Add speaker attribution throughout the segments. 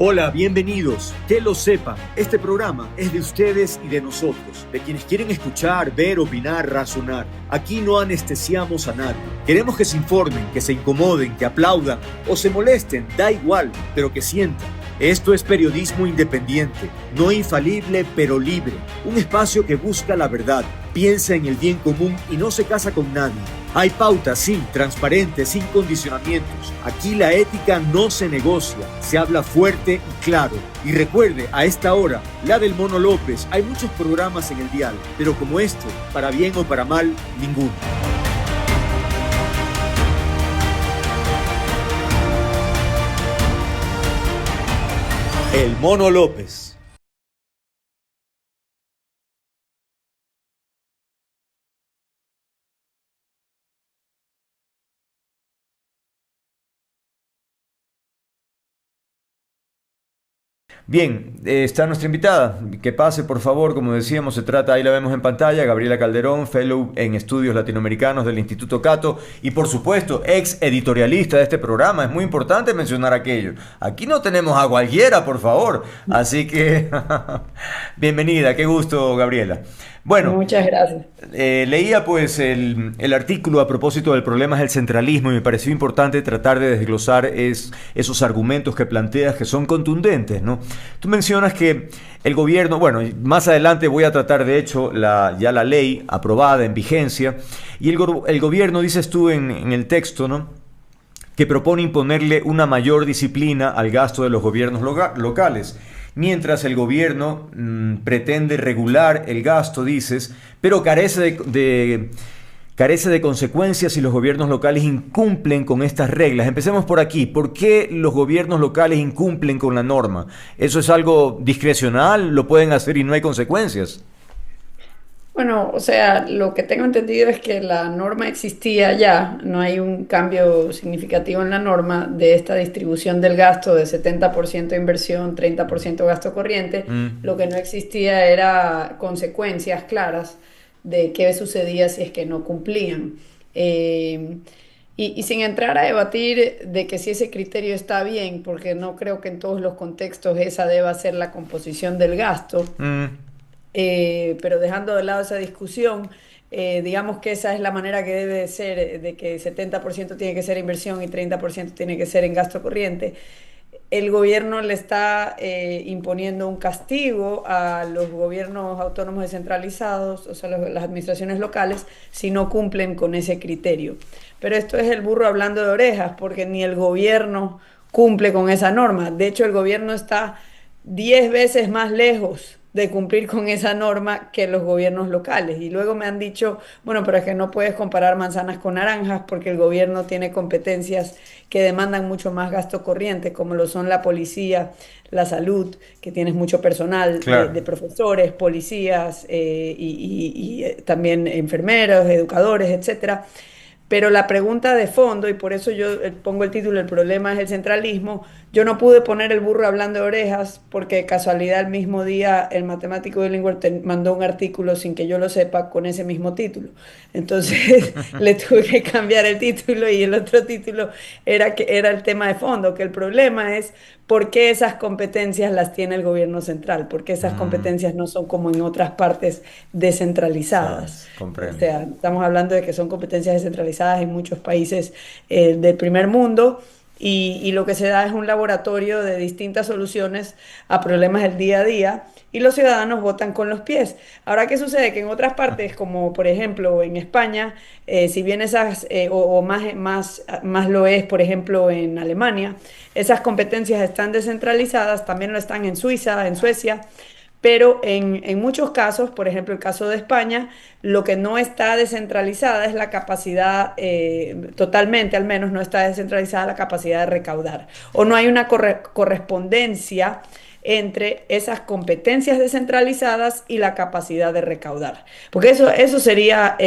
Speaker 1: Hola, bienvenidos. Que lo sepan, este programa es de ustedes y de nosotros, de quienes quieren escuchar, ver, opinar, razonar. Aquí no anestesiamos a nadie. Queremos que se informen, que se incomoden, que aplaudan o se molesten, da igual, pero que sientan. Esto es periodismo independiente, no infalible, pero libre. Un espacio que busca la verdad, piensa en el bien común y no se casa con nadie. Hay pautas, sí, transparentes, sin condicionamientos. Aquí la ética no se negocia, se habla fuerte y claro. Y recuerde, a esta hora, la del Mono López, hay muchos programas en el dial, pero como este, para bien o para mal, ninguno. El Mono López. Bien, está nuestra invitada. Que pase, por favor. Como decíamos, se trata, ahí la vemos en pantalla, Gabriela Calderón, Fellow en Estudios Latinoamericanos del Instituto Cato y, por supuesto, ex editorialista de este programa. Es muy importante mencionar aquello. Aquí no tenemos a cualquiera, por favor. Así que, bienvenida. Qué gusto, Gabriela. Bueno,
Speaker 2: Muchas gracias.
Speaker 1: leía pues el artículo a propósito del problema del centralismo y me pareció importante tratar de desglosar esos argumentos que planteas que son contundentes, ¿no? Tú mencionas que el gobierno, bueno, más adelante voy a tratar de hecho ya la ley aprobada en vigencia y el gobierno, dices tú en el texto, ¿no?, que propone imponerle una mayor disciplina al gasto de los gobiernos locales. Mientras el gobierno pretende regular el gasto, dices, pero carece de consecuencias si los gobiernos locales incumplen con estas reglas. Empecemos por aquí. ¿Por qué los gobiernos locales incumplen con la norma? ¿Eso es algo discrecional? ¿Lo pueden hacer y no hay consecuencias?
Speaker 2: Bueno, o sea, lo que tengo entendido es que la norma existía ya, no hay un cambio significativo en la norma de esta distribución del gasto de 70% inversión, 30% gasto corriente.
Speaker 1: Mm.
Speaker 2: Lo que no existía era consecuencias claras de qué sucedía si es que no cumplían. Y sin entrar a debatir de que si ese criterio está bien, porque no creo que en todos los contextos esa deba ser la composición del gasto.
Speaker 1: Mm.
Speaker 2: Pero dejando de lado esa discusión, digamos que esa es la manera que debe de ser, de que 70% tiene que ser inversión y 30% tiene que ser en gasto corriente. El gobierno le está imponiendo un castigo a los gobiernos autónomos descentralizados, o sea, las administraciones locales, si no cumplen con ese criterio. Pero esto es el burro hablando de orejas, porque ni el gobierno cumple con esa norma. De hecho, el gobierno está 10 veces más lejos de cumplir con esa norma que los gobiernos locales. Y luego me han dicho, bueno, pero es que no puedes comparar manzanas con naranjas porque el gobierno tiene competencias que demandan mucho más gasto corriente, como lo son la policía, la salud, que tienes mucho personal
Speaker 1: Claro.
Speaker 2: de profesores, policías también enfermeros, educadores, etcétera. Pero la pregunta de fondo, y por eso yo pongo el título, el problema es el centralismo, yo no pude poner el burro hablando de orejas porque de casualidad el mismo día el matemático bilingüe mandó un artículo sin que yo lo sepa con ese mismo título. Entonces le tuve que cambiar el título y el otro título era el tema de fondo, que el problema es por qué esas competencias las tiene el gobierno central, por qué esas
Speaker 1: Mm.
Speaker 2: competencias no son como en otras partes descentralizadas. O
Speaker 1: Comprendo.
Speaker 2: sea, estamos hablando de que son competencias descentralizadas en muchos países del primer mundo y lo que se da es un laboratorio de distintas soluciones a problemas del día a día y los ciudadanos votan con los pies. Ahora, ¿qué sucede? Que en otras partes, como por ejemplo en España, si bien esas, o más lo es, por ejemplo, en Alemania, esas competencias están descentralizadas, también lo están en Suiza, en Suecia. Pero en muchos casos, por ejemplo el caso de España, lo que no está descentralizada es la capacidad, totalmente al menos no está descentralizada la capacidad de recaudar. O no hay una correspondencia entre esas competencias descentralizadas y la capacidad de recaudar. Porque eso sería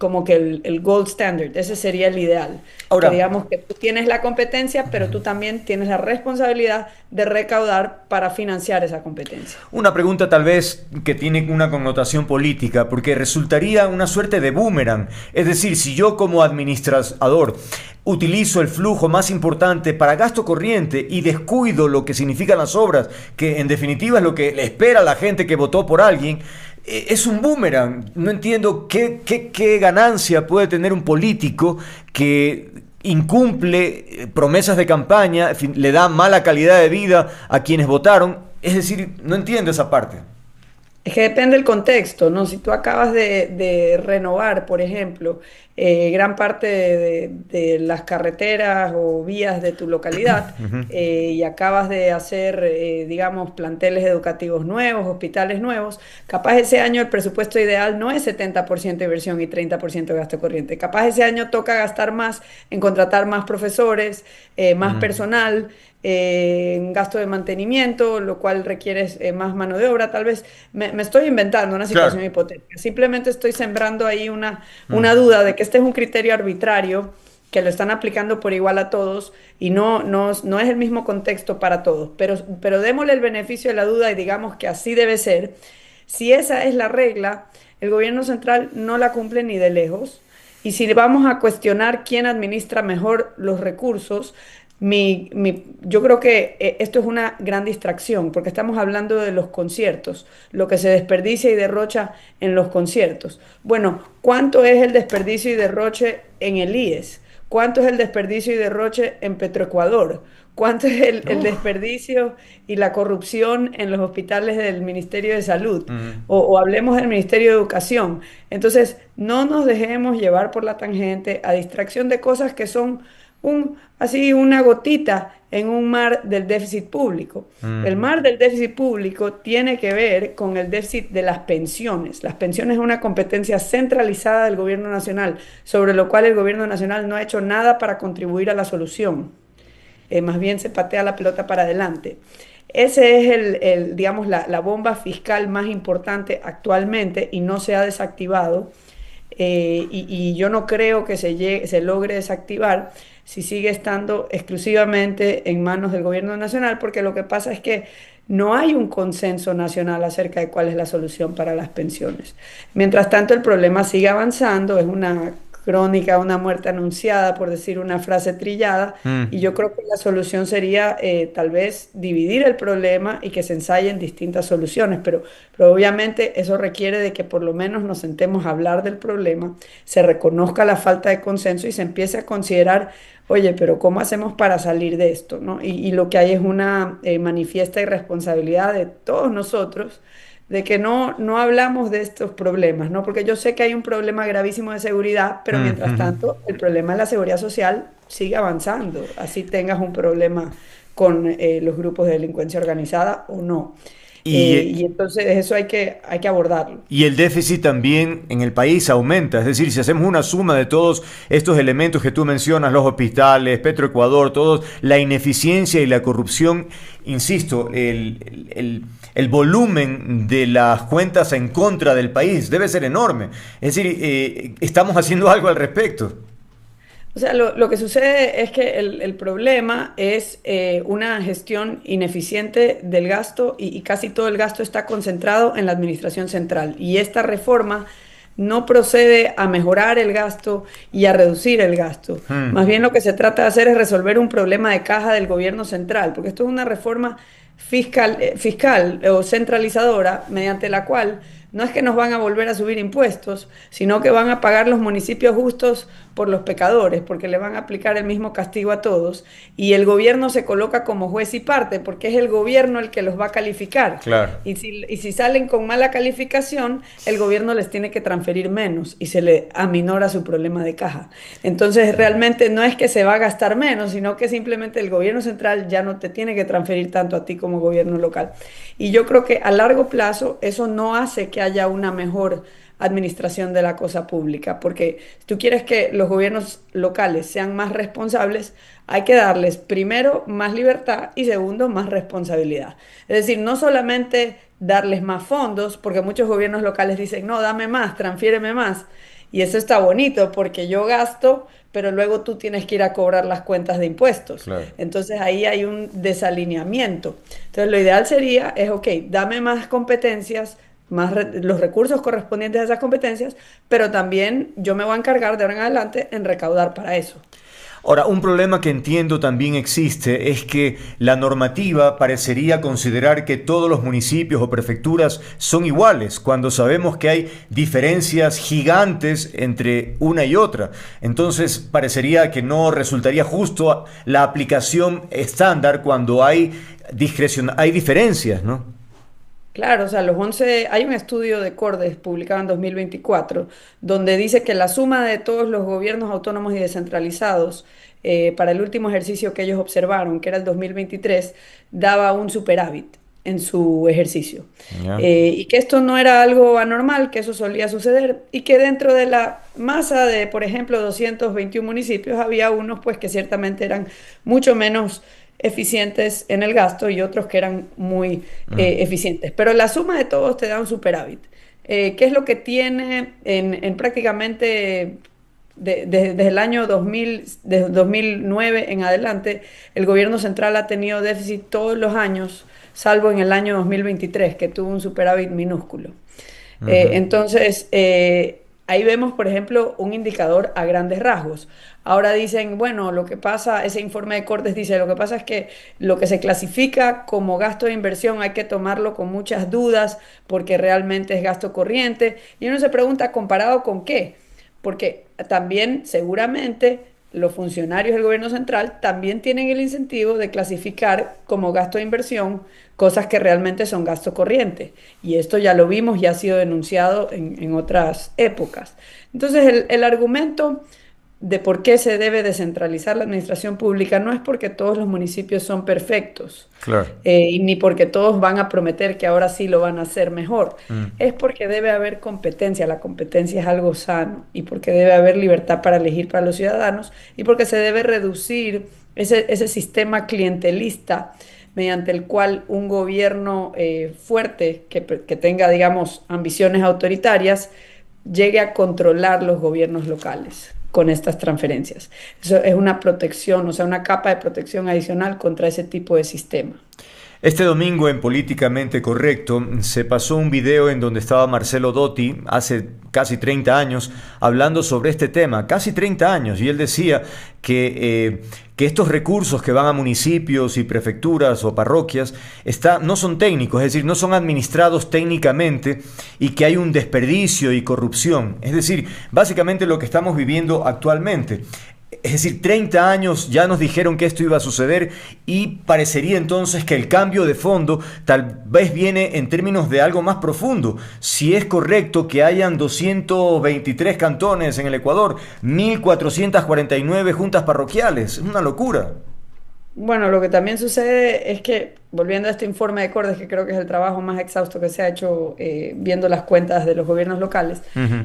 Speaker 2: como que el gold standard, ese sería el ideal. Que
Speaker 1: Ahora,
Speaker 2: digamos que tú tienes la competencia, pero tú también tienes la responsabilidad de recaudar para financiar esa competencia.
Speaker 1: una pregunta tal vez que tiene una connotación política, porque resultaría una suerte de boomerang. Es decir, si yo como administrador utilizo el flujo más importante para gasto corriente y descuido lo que significan las obras, que en definitiva es lo que le espera a la gente que votó por alguien, es un boomerang. No entiendo qué ganancia puede tener un político que incumple promesas de campaña, en fin, le da mala calidad de vida a quienes votaron. Es decir, no entiendo esa parte.
Speaker 2: Es que depende del contexto, ¿no? Si tú acabas de renovar, por ejemplo, gran parte de las carreteras o vías de tu localidad y acabas de hacer, digamos, planteles educativos nuevos, hospitales nuevos, capaz ese año el presupuesto ideal no es 70% de inversión y 30% de gasto corriente. Capaz ese año toca gastar más en contratar más profesores, más personal, en gasto de mantenimiento, lo cual requiere más mano de obra. Tal vez me estoy inventando una situación
Speaker 1: Claro.
Speaker 2: hipotética. Simplemente estoy sembrando ahí una
Speaker 1: Mm.
Speaker 2: duda de que este es un criterio arbitrario que lo están aplicando por igual a todos y no es el mismo contexto para todos. Pero démosle el beneficio de la duda y digamos que así debe ser. Si esa es la regla, el gobierno central no la cumple ni de lejos. Y si vamos a cuestionar quién administra mejor los recursos, yo creo que esto es una gran distracción, porque estamos hablando de los conciertos, lo que se desperdicia y derrocha en los conciertos. Bueno, ¿cuánto es el desperdicio y derroche en el IES? ¿Cuánto es el desperdicio y derroche en Petroecuador? ¿Cuánto es el
Speaker 1: Uf.
Speaker 2: desperdicio y la corrupción en los hospitales del Ministerio de Salud?
Speaker 1: Mm.
Speaker 2: O hablemos del Ministerio de Educación. Entonces, no nos dejemos llevar por la tangente a distracción de cosas que son así una gotita en un mar del déficit público. El
Speaker 1: Mm.
Speaker 2: mar del déficit público tiene que ver con el déficit de las pensiones. Las pensiones es una competencia centralizada del gobierno nacional, sobre lo cual el gobierno nacional no ha hecho nada para contribuir a la solución. Más bien se patea la pelota para adelante. Ese es digamos, la bomba fiscal más importante actualmente y no se ha desactivado. Y yo no creo que se logre desactivar si sigue estando exclusivamente en manos del gobierno nacional, porque lo que pasa es que no hay un consenso nacional acerca de cuál es la solución para las pensiones. Mientras tanto, el problema sigue avanzando, es una crónica, una muerte anunciada, por decir una frase trillada, y
Speaker 1: Mm.
Speaker 2: yo creo que la solución sería tal vez dividir el problema y que se ensayen distintas soluciones, pero obviamente eso requiere de que por lo menos nos sentemos a hablar del problema, se reconozca la falta de consenso y se empiece a considerar, oye, pero ¿cómo hacemos para salir de esto? ¿No? Y lo que hay es una manifiesta irresponsabilidad de todos nosotros de que no hablamos de estos problemas, ¿no? Porque yo sé que hay un problema gravísimo de seguridad, pero
Speaker 1: Mm.
Speaker 2: mientras
Speaker 1: Mm.
Speaker 2: tanto el problema de la seguridad social sigue avanzando, así tengas un problema con los grupos de delincuencia organizada o no. Y
Speaker 1: Y,
Speaker 2: entonces eso hay que abordarlo.
Speaker 1: y el déficit también en el país aumenta. Es decir, si hacemos una suma de todos estos elementos que tú mencionas, los hospitales, Petroecuador, todos, la ineficiencia y la corrupción, insisto, el volumen de las cuentas en contra del país debe ser enorme. Es decir, estamos haciendo algo al respecto.
Speaker 2: O sea, lo que sucede es que el problema es una gestión ineficiente del gasto y casi todo el gasto está concentrado en la administración central. Y esta reforma no procede a mejorar el gasto y a reducir el gasto.
Speaker 1: Mm.
Speaker 2: Más bien lo que se trata de hacer es resolver un problema de caja del gobierno central, porque esto es una reforma fiscal o centralizadora mediante la cual no es que nos van a volver a subir impuestos, sino que van a pagar los municipios justos por los pecadores, porque le van a aplicar el mismo castigo a todos, y el gobierno se coloca como juez y parte, porque es el gobierno el que los va a calificar.
Speaker 1: Claro.
Speaker 2: Y si salen con mala calificación, el gobierno les tiene que transferir menos y se le aminora su problema de caja. Entonces, realmente no es que se va a gastar menos, sino que simplemente el gobierno central ya no te tiene que transferir tanto a ti como gobierno local. Y yo creo que a largo plazo eso no hace que haya una mejor administración de la cosa pública, porque si tú quieres que los gobiernos locales sean más responsables, hay que darles primero más libertad y segundo más responsabilidad. Es decir, no solamente darles más fondos, porque muchos gobiernos locales dicen, no, dame más, transfiéreme más. Y eso está bonito porque yo gasto, pero luego tú tienes que ir a cobrar las cuentas de impuestos.
Speaker 3: Claro.
Speaker 2: Entonces ahí hay un desalineamiento. Entonces lo ideal sería, ok, dame más competencias, los recursos correspondientes a esas competencias, pero también yo me voy a encargar de ahora en adelante en recaudar para eso.
Speaker 1: Ahora, un problema que entiendo también existe es que la normativa parecería considerar que todos los municipios o prefecturas son iguales, cuando sabemos que hay diferencias gigantes entre una y otra. Entonces, parecería que no resultaría justo la aplicación estándar cuando hay hay diferencias, ¿no?
Speaker 2: Claro, o sea, hay un estudio de Cordes publicado en 2024 donde dice que la suma de todos los gobiernos autónomos y descentralizados para el último ejercicio que ellos observaron, que era el 2023, daba un superávit en su ejercicio.
Speaker 1: Ya.
Speaker 2: Y que esto no era algo anormal, que eso solía suceder y que dentro de la masa de, por ejemplo, 221 municipios había unos pues que ciertamente eran mucho menos eficientes en el gasto y otros que eran muy eficientes. Pero la suma de todos te da un superávit. ¿Qué es lo que tiene en prácticamente desde el año 2000, desde 2009 en adelante? El gobierno central ha tenido déficit todos los años, salvo en el año 2023, que tuvo un superávit minúsculo. Entonces, ahí vemos, por ejemplo, un indicador a grandes rasgos. Ahora dicen, bueno, lo que pasa, ese informe de Cortes dice, lo que pasa es que lo que se clasifica como gasto de inversión hay que tomarlo con muchas dudas porque realmente es gasto corriente. Y uno se pregunta, ¿comparado con qué? Porque también seguramente los funcionarios del gobierno central también tienen el incentivo de clasificar como gasto de inversión cosas que realmente son gasto corriente. Y esto ya lo vimos y ha sido denunciado en otras épocas. Entonces, el argumento de por qué se debe descentralizar la administración pública no es porque todos los municipios son perfectos,
Speaker 1: Claro.
Speaker 2: y ni porque todos van a prometer que ahora sí lo van a hacer mejor. Es porque debe haber competencia, la competencia es algo sano, y porque debe haber libertad para elegir para los ciudadanos, y porque se debe reducir ese sistema clientelista mediante el cual un gobierno fuerte que tenga, digamos, ambiciones autoritarias, llegue a controlar los gobiernos locales con estas transferencias. Eso es una protección, o sea, una capa de protección adicional contra ese tipo de sistema.
Speaker 1: Este domingo en Políticamente Correcto se pasó un video en donde estaba Marcelo Dotti hace casi 30 años hablando sobre este tema, casi 30 años, y él decía que estos recursos que van a municipios y prefecturas o parroquias no son técnicos, es decir, no son administrados técnicamente y que hay un desperdicio y corrupción. Es decir, básicamente lo que estamos viviendo actualmente. Es decir, 30 años ya nos dijeron que esto iba a suceder y parecería entonces que el cambio de fondo tal vez viene en términos de algo más profundo. Si es correcto que hayan 223 cantones en el Ecuador, 1.449 juntas parroquiales, es una locura.
Speaker 2: Bueno, lo que también sucede es que, volviendo a este informe de Cordes, que creo que es el trabajo más exhausto que se ha hecho viendo las cuentas de los gobiernos locales,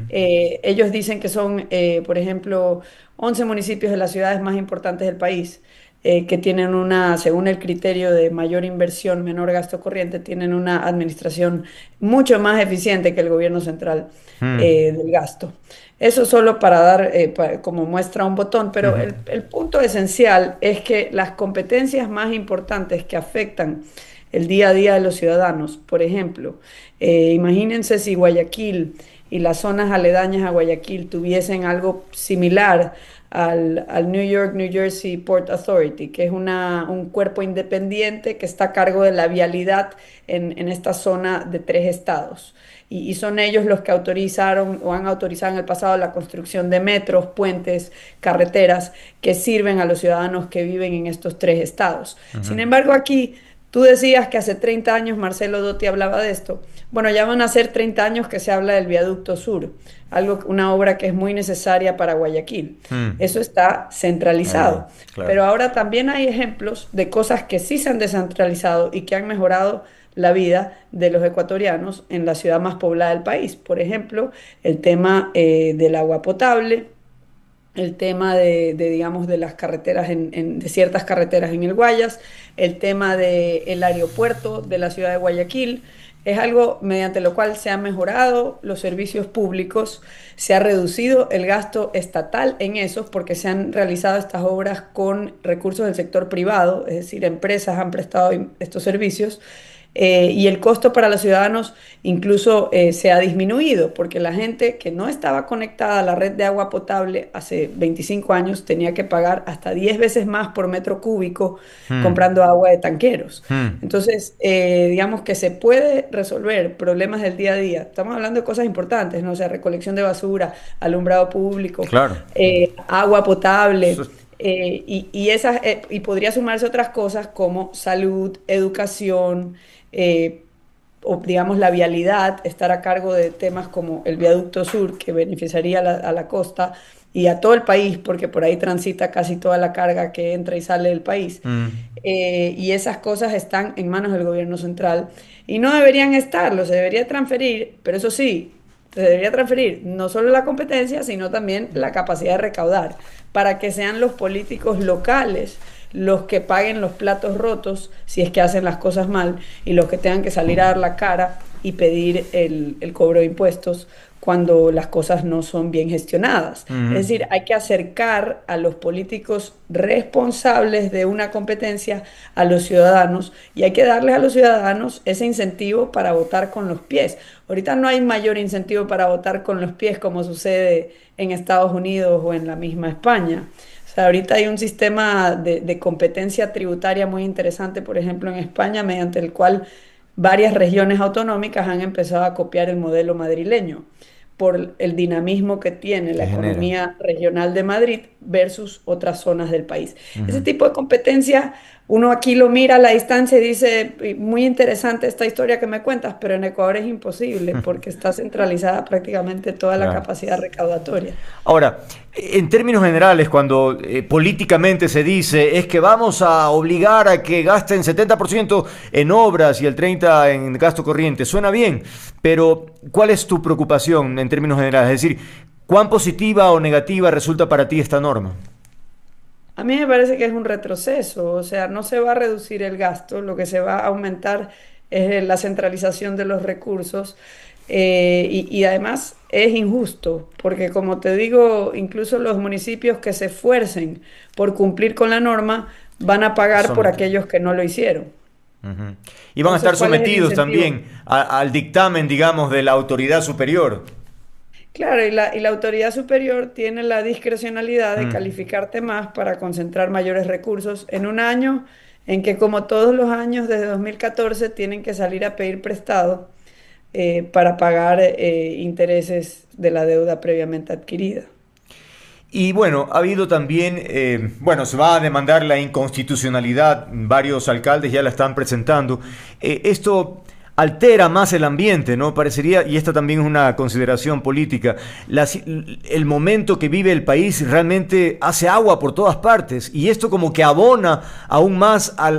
Speaker 2: ellos dicen que son, por ejemplo, 11 municipios de las ciudades más importantes del país, que tienen según el criterio de mayor inversión, menor gasto corriente, tienen una administración mucho más eficiente que el gobierno central del gasto. Eso solo para dar como muestra un botón, pero el punto esencial es que las competencias más importantes que afectan el día a día de los ciudadanos, por ejemplo, imagínense si Guayaquil y las zonas aledañas a Guayaquil tuviesen algo similar al New York, New Jersey Port Authority, que es un cuerpo independiente que está a cargo de la vialidad en esta zona de 3 estados. Y son ellos los que autorizaron o han autorizado en el pasado la construcción de metros, puentes, carreteras que sirven a los ciudadanos que viven en estos 3 estados. Sin embargo, aquí tú decías que hace 30 años Marcelo Dotti hablaba de esto. Bueno, ya van a ser 30 años que se habla del Viaducto Sur, una obra que es muy necesaria para Guayaquil. Eso está centralizado.
Speaker 1: Claro.
Speaker 2: Pero ahora también hay ejemplos de cosas que sí se han descentralizado y que han mejorado la vida de los ecuatorianos en la ciudad más poblada del país. Por ejemplo, el tema del agua potable, el tema digamos, de las carreteras, de ciertas carreteras en el Guayas, el tema del aeropuerto de la ciudad de Guayaquil, es algo mediante lo cual se han mejorado los servicios públicos, se ha reducido el gasto estatal en esos porque se han realizado estas obras con recursos del sector privado, es decir, empresas han prestado estos servicios. Y el costo para los ciudadanos incluso se ha disminuido, porque la gente que no estaba conectada a la red de agua potable hace 25 años tenía que pagar hasta 10 veces más por metro cúbico
Speaker 3: Mm,
Speaker 2: comprando agua de tanqueros.
Speaker 3: mm,
Speaker 2: Entonces, digamos que se puede resolver problemas del día a día. Estamos hablando de cosas importantes, ¿no? O sea, recolección de basura, alumbrado público,
Speaker 3: claro.
Speaker 2: agua potable.
Speaker 3: Eso-
Speaker 2: Y podría sumarse otras cosas como salud, educación, eh, o digamos la vialidad, estar a cargo de temas como el viaducto sur, que beneficiaría a la costa y a todo el país, porque por ahí transita casi toda la carga que entra y sale del país.
Speaker 3: mm,
Speaker 2: Y esas cosas están en manos del gobierno central y no deberían estarlo, se debería transferir, pero eso sí, se debería transferir no solo la competencia, sino también la capacidad de recaudar, para que sean los políticos locales los que paguen los platos rotos si es que hacen las cosas mal y los que tengan que salir a dar la cara y pedir el cobro de impuestos cuando las cosas no son bien gestionadas.
Speaker 3: ujú.
Speaker 2: Es decir, hay que acercar a los políticos responsables de una competencia a los ciudadanos y hay que darles a los ciudadanos ese incentivo para votar con los pies. Ahorita no hay mayor incentivo para votar con los pies como sucede en Estados Unidos o en la misma España. O sea, ahorita hay un sistema de competencia tributaria muy interesante, por ejemplo, en España, mediante el cual varias regiones autonómicas han empezado a copiar el modelo madrileño por el dinamismo que tiene
Speaker 3: Que
Speaker 2: la
Speaker 3: genera.
Speaker 2: economía regional de Madrid versus otras zonas del país. Ese
Speaker 3: Ujú.
Speaker 2: tipo de competencia, uno aquí lo mira a la distancia y dice, muy interesante esta historia que me cuentas, pero en Ecuador es imposible porque está centralizada prácticamente toda la
Speaker 3: Claro.
Speaker 2: capacidad recaudatoria.
Speaker 3: Ahora, en términos generales, cuando políticamente se dice es que vamos a obligar a que gasten 70% en obras y el 30% en gasto corriente, suena bien, pero ¿cuál es tu preocupación en términos generales? Es decir, ¿cuán positiva o negativa resulta para ti esta norma?
Speaker 2: A mí me parece que es un retroceso, o sea, no se va a reducir el gasto, lo que se va a aumentar es la centralización de los recursos y además es injusto, porque como te digo, incluso los municipios que se esfuercen por cumplir con la norma van a pagar por
Speaker 3: Sometido.
Speaker 2: aquellos que no lo hicieron.
Speaker 3: Ujú. Y van a
Speaker 2: Entonces,
Speaker 3: estar
Speaker 2: ¿cuál es el
Speaker 3: sometidos
Speaker 2: incentivo?
Speaker 3: también al dictamen, digamos, de la autoridad superior.
Speaker 2: Claro, y la autoridad superior tiene la discrecionalidad de
Speaker 3: Mm.
Speaker 2: calificarte más para concentrar mayores recursos en un año en que, como todos los años desde 2014, tienen que salir a pedir prestado para pagar intereses de la deuda previamente adquirida.
Speaker 3: Y bueno, ha habido también, bueno, se va a demandar la inconstitucionalidad, varios alcaldes ya la están presentando. Esto altera más el ambiente, ¿no? Parecería, y esta también es una consideración política, el momento que vive el país realmente hace agua por todas partes y esto como que abona aún más a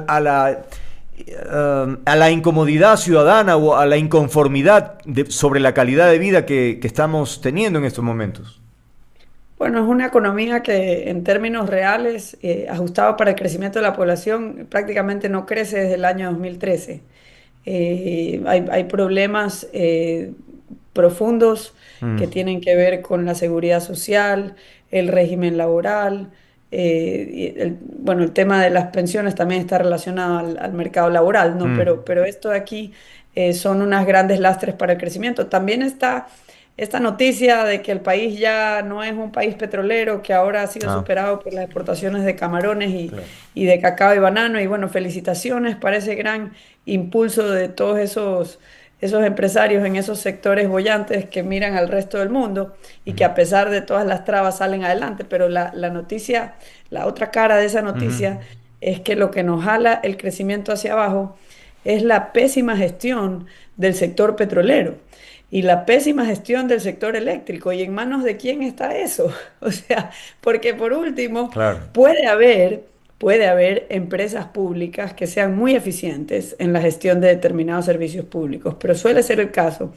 Speaker 3: la incomodidad ciudadana o a la inconformidad sobre la calidad de vida que estamos teniendo en estos momentos.
Speaker 2: Bueno, es una economía que en términos reales, ajustada para el crecimiento de la población, prácticamente no crece desde el año 2013. Hay problemas profundos que
Speaker 3: Mm,
Speaker 2: tienen que ver con la seguridad social, el régimen laboral, bueno, el tema de las pensiones también está relacionado al mercado laboral, ¿no?
Speaker 3: mm,
Speaker 2: Pero esto de aquí son unas grandes lastres para el crecimiento. También está esta noticia de que el país ya no es un país petrolero, que ahora ha sido
Speaker 3: ah,
Speaker 2: superado por las exportaciones de camarones
Speaker 3: claro.
Speaker 2: y de cacao y banano. Y bueno, felicitaciones para ese gran impulso de todos esos empresarios en esos sectores bollantes que miran al resto del mundo y que
Speaker 3: Ujú,
Speaker 2: a pesar de todas las trabas salen adelante. Pero la noticia, la otra cara de esa
Speaker 3: ujú.
Speaker 2: noticia es que lo que nos jala el crecimiento hacia abajo es la pésima gestión del sector petrolero y la pésima gestión del sector eléctrico. ¿Y en manos de quién está eso? O sea, porque por último,
Speaker 3: Claro.
Speaker 2: puede haber, puede haber empresas públicas que sean muy eficientes en la gestión de determinados servicios públicos, pero suele ser el caso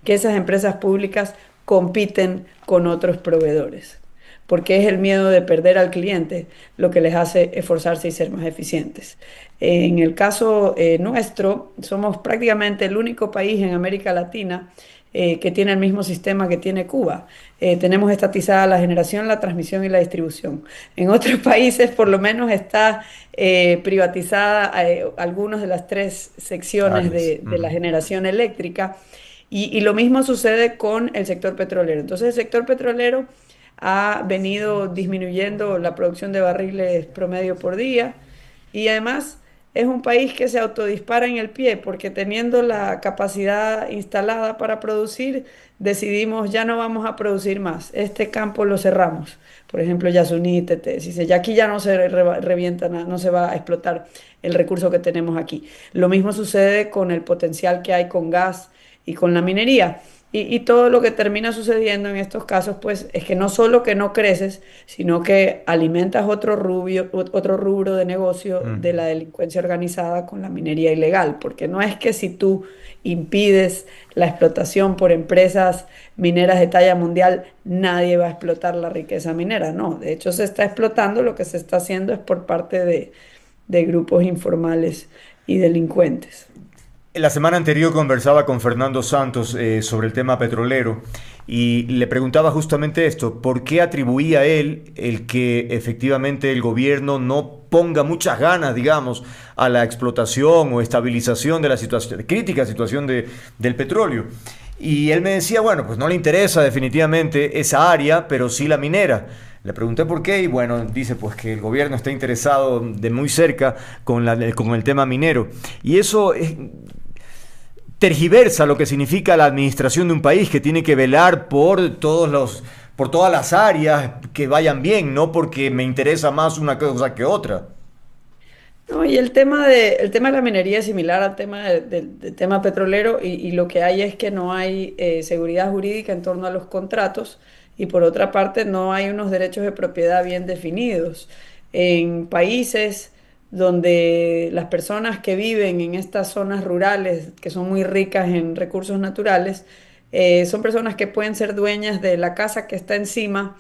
Speaker 2: que esas empresas públicas compiten con otros proveedores. porque es el miedo de perder al cliente lo que les hace esforzarse y ser más eficientes. En el caso nuestro, somos prácticamente el único país en América Latina que tiene el mismo sistema que tiene Cuba. Tenemos estatizada la generación, la transmisión y la distribución. En otros países por lo menos está privatizada algunas de las tres secciones
Speaker 3: Áreas.
Speaker 2: de la generación eléctrica y lo mismo sucede con el sector petrolero. Entonces el sector petrolero ha venido disminuyendo la producción de barriles promedio por día y además es un país que se autodispara en el pie porque teniendo la capacidad instalada para producir, decidimos ya no vamos a producir más. Este campo lo cerramos. Por ejemplo, Yasuní, Tetés, dice, ya aquí ya no se revienta nada, no se va a explotar el recurso que tenemos aquí. Lo mismo sucede con el potencial que hay con gas y con la minería. Y todo lo que termina sucediendo en estos casos, pues es que no solo que no creces, sino que alimentas otro rubro de negocio de
Speaker 3: Ujú.
Speaker 2: la delincuencia organizada con la minería ilegal, porque no es que si tú impides la explotación por empresas mineras de talla mundial, nadie va a explotar la riqueza minera, no, de hecho se está explotando, lo que se está haciendo es por parte de grupos informales y delincuentes.
Speaker 3: La semana anterior conversaba con Fernando Santos sobre el tema petrolero y le preguntaba justamente esto, ¿por qué atribuía él el que efectivamente el gobierno no ponga muchas ganas, digamos, a la explotación o estabilización de la situación, crítica situación del petróleo? Y él me decía, bueno, pues no le interesa definitivamente esa área, pero sí la minera. Le pregunté por qué y bueno, dice pues que el gobierno está interesado de muy cerca con el tema minero. Y eso es, tergiversa lo que significa la administración de un país que tiene que velar por todas las áreas que vayan bien, no porque me interesa más una cosa que otra.
Speaker 2: No, y el tema de la minería es similar al tema del tema petrolero y lo que hay es que no hay seguridad jurídica en torno a los contratos y por otra parte no hay unos derechos de propiedad bien definidos. En países donde las personas que viven en estas zonas rurales, que son muy ricas en recursos naturales, son personas que pueden ser dueñas de la casa que está encima,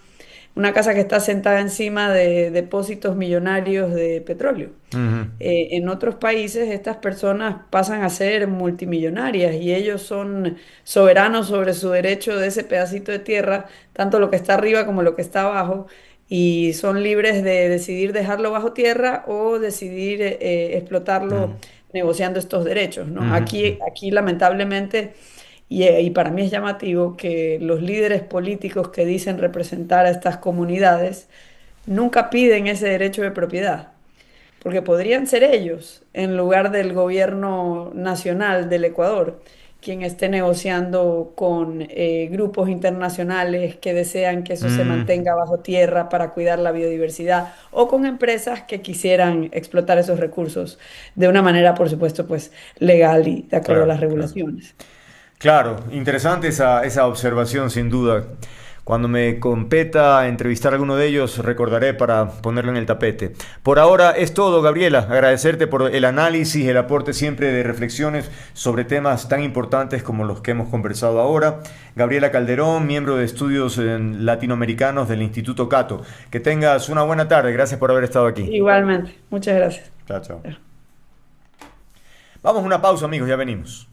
Speaker 2: una casa que está sentada encima de depósitos millonarios de petróleo.
Speaker 3: Ujú.
Speaker 2: En otros países estas personas pasan a ser multimillonarias y ellos son soberanos sobre su derecho de ese pedacito de tierra, tanto lo que está arriba como lo que está abajo, y son libres de decidir dejarlo bajo tierra o decidir explotarlo
Speaker 3: Ujú.
Speaker 2: negociando estos derechos, ¿no?
Speaker 3: Ujú.
Speaker 2: Aquí lamentablemente y para mí es llamativo que los líderes políticos que dicen representar a estas comunidades nunca piden ese derecho de propiedad, porque podrían ser ellos, en lugar del gobierno nacional del Ecuador, quien esté negociando con grupos internacionales que desean que eso se
Speaker 3: Mm,
Speaker 2: mantenga bajo tierra para cuidar la biodiversidad, o con empresas que quisieran explotar esos recursos de una manera, por supuesto, pues legal y de acuerdo a
Speaker 3: claro,
Speaker 2: las
Speaker 3: claro.
Speaker 2: regulaciones.
Speaker 3: Claro, interesante esa observación, sin duda. Cuando me competa entrevistar a alguno de ellos, recordaré para ponerlo en el tapete. Por ahora es todo, Gabriela. Agradecerte por el análisis, el aporte siempre de reflexiones sobre temas tan importantes como los que hemos conversado ahora. Gabriela Calderón, miembro de estudios latinoamericanos del Instituto Cato. Que tengas una buena tarde. Gracias por haber estado aquí.
Speaker 2: Igualmente, muchas gracias.
Speaker 3: Chao, chao. Vamos a una pausa, amigos, ya venimos.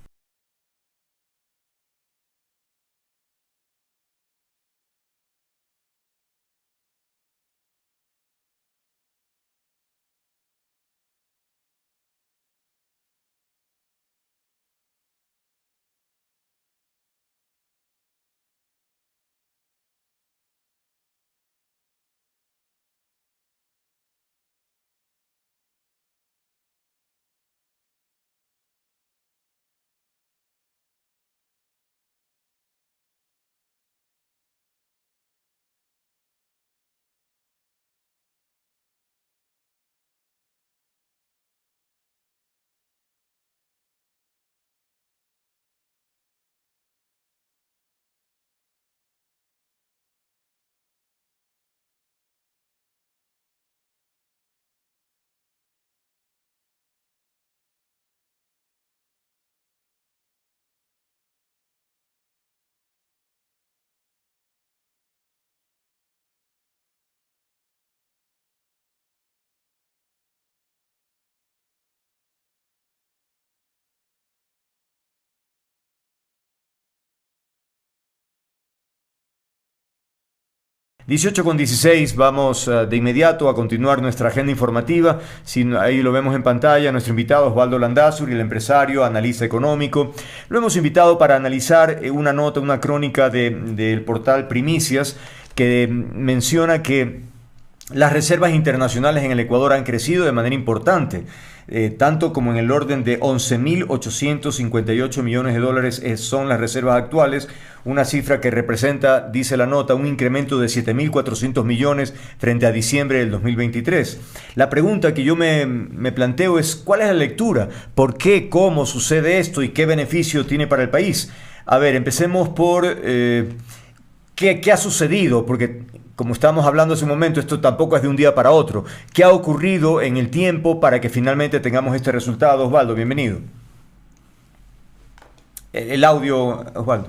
Speaker 3: 18:16, vamos de inmediato a continuar nuestra agenda informativa. Ahí lo vemos en pantalla, nuestro invitado Osvaldo Landázuri, el empresario, analista económico. Lo hemos invitado para analizar una nota, una crónica del portal Primicias, que menciona que las reservas internacionales en el Ecuador han crecido de manera importante. Tanto como en el orden de 11.858 millones de dólares son las reservas actuales, una cifra que representa, dice la nota, un incremento de 7.400 millones frente a diciembre del 2023. La pregunta que yo me planteo es, ¿cuál es la lectura? ¿Por qué? ¿Cómo sucede esto? ¿Y qué beneficio tiene para el país? A ver, empecemos por ¿qué ha sucedido? Porque, como estábamos hablando hace un momento, esto tampoco es de un día para otro. ¿Qué ha ocurrido en el tiempo para que finalmente tengamos este resultado? Osvaldo, bienvenido. El audio, Osvaldo.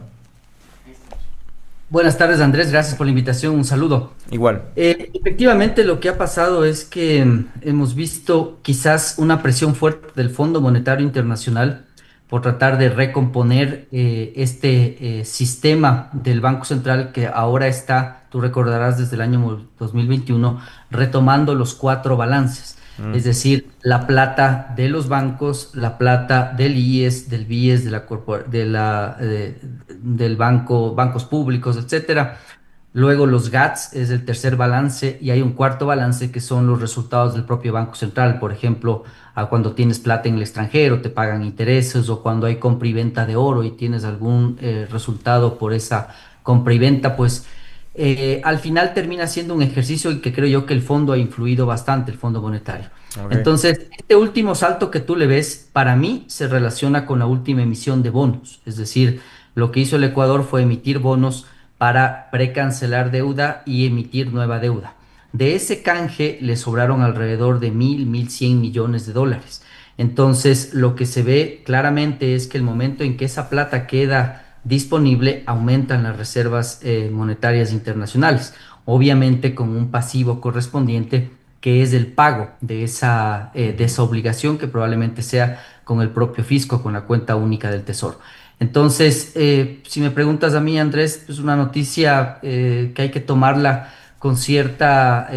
Speaker 4: Buenas tardes, Andrés, gracias por la invitación, un saludo.
Speaker 3: Igual.
Speaker 4: Efectivamente, lo que ha pasado es que hemos visto quizás una presión fuerte del Fondo Monetario Internacional por tratar de recomponer este sistema del Banco Central que ahora está, tú recordarás, desde el año 2021, retomando los 4 balances. Es decir, la plata de los bancos, la plata del IES, del BIES, del banco, bancos públicos, etcétera. Luego los GATS es el tercer balance y hay un cuarto balance que son los resultados del propio Banco Central. Por ejemplo, cuando tienes plata en el extranjero te pagan intereses, o cuando hay compra y venta de oro y tienes algún resultado por esa compra y venta, pues al final termina siendo un ejercicio en que creo yo que el fondo ha influido bastante, el Fondo Monetario. Okay. Entonces, este último salto que tú le ves, para mí se relaciona con la última emisión de bonos. Es decir, lo que hizo el Ecuador fue emitir bonos para precancelar deuda y emitir nueva deuda. De ese canje le sobraron alrededor de 1.100 millones de dólares. Entonces, lo que se ve claramente es que el momento en que esa plata queda disponible, aumentan las reservas monetarias internacionales, obviamente con un pasivo correspondiente que es el pago de esa obligación, que probablemente sea con el propio fisco, con la cuenta única del Tesoro. Entonces, si me preguntas a mí, Andrés, es una noticia que hay que tomarla con cierta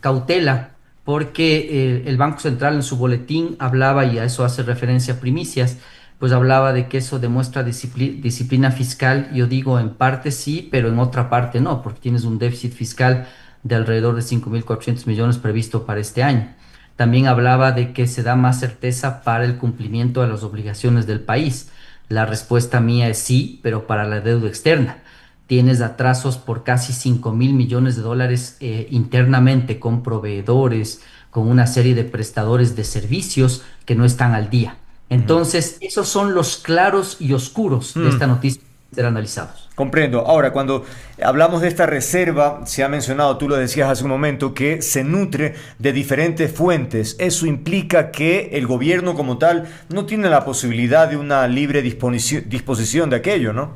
Speaker 4: cautela, porque el Banco Central en su boletín hablaba, y a eso hace referencia Primicias, pues hablaba de que eso demuestra disciplina fiscal. Yo digo, en parte sí, pero en otra parte no, porque tienes un déficit fiscal de alrededor de 5.400 millones previsto para este año. También hablaba de que se da más certeza para el cumplimiento de las obligaciones del país. La respuesta mía es sí, pero para la deuda externa. Tienes atrasos por casi 5.000 millones de dólares internamente, con proveedores, con una serie de prestadores de servicios que no están al día. Entonces, esos son los claros y oscuros de esta noticia que ser analizados.
Speaker 3: Comprendo. Ahora, cuando hablamos de esta reserva, se ha mencionado, tú lo decías hace un momento, que se nutre de diferentes fuentes. Eso implica que el gobierno como tal no tiene la posibilidad de una libre disposición de aquello, ¿no?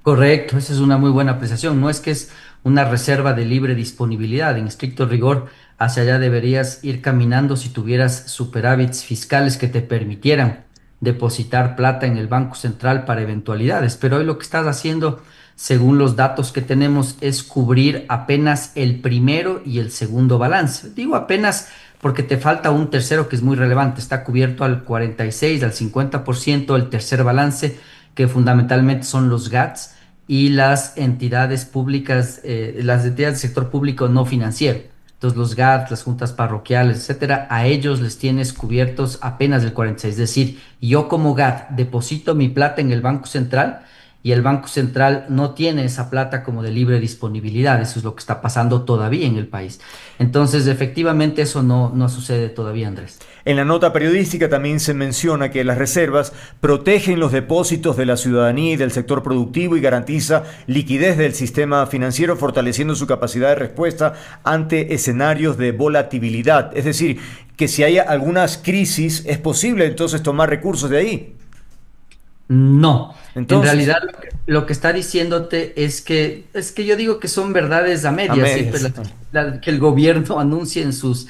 Speaker 4: Correcto, esa es una muy buena apreciación. No es que es una reserva de libre disponibilidad. En estricto rigor, hacia allá deberías ir caminando si tuvieras superávits fiscales que te permitieran depositar plata en el Banco Central para eventualidades. Pero hoy lo que estás haciendo, según los datos que tenemos, es cubrir apenas el primero y el segundo balance. Digo apenas porque te falta un tercero que es muy relevante. Está cubierto al 46, al 50% el tercer balance, que fundamentalmente son los GATS y las entidades públicas, las entidades del sector público no financiero. Entonces los GATS, las juntas parroquiales, etcétera, a ellos les tienes cubiertos apenas el 46. Es decir, yo como GAT deposito mi plata en el Banco Central y el Banco Central no tiene esa plata como de libre disponibilidad. Eso es lo que está pasando todavía en el país. Entonces, efectivamente, eso no sucede todavía, Andrés.
Speaker 3: En la nota periodística también se menciona que las reservas protegen los depósitos de la ciudadanía y del sector productivo y garantiza liquidez del sistema financiero, fortaleciendo su capacidad de respuesta ante escenarios de volatilidad. Es decir, que si hay algunas crisis, es posible entonces tomar recursos de ahí.
Speaker 4: No, entonces, en realidad lo que está diciéndote es que yo digo que son verdades a medias, que el gobierno anuncia en sus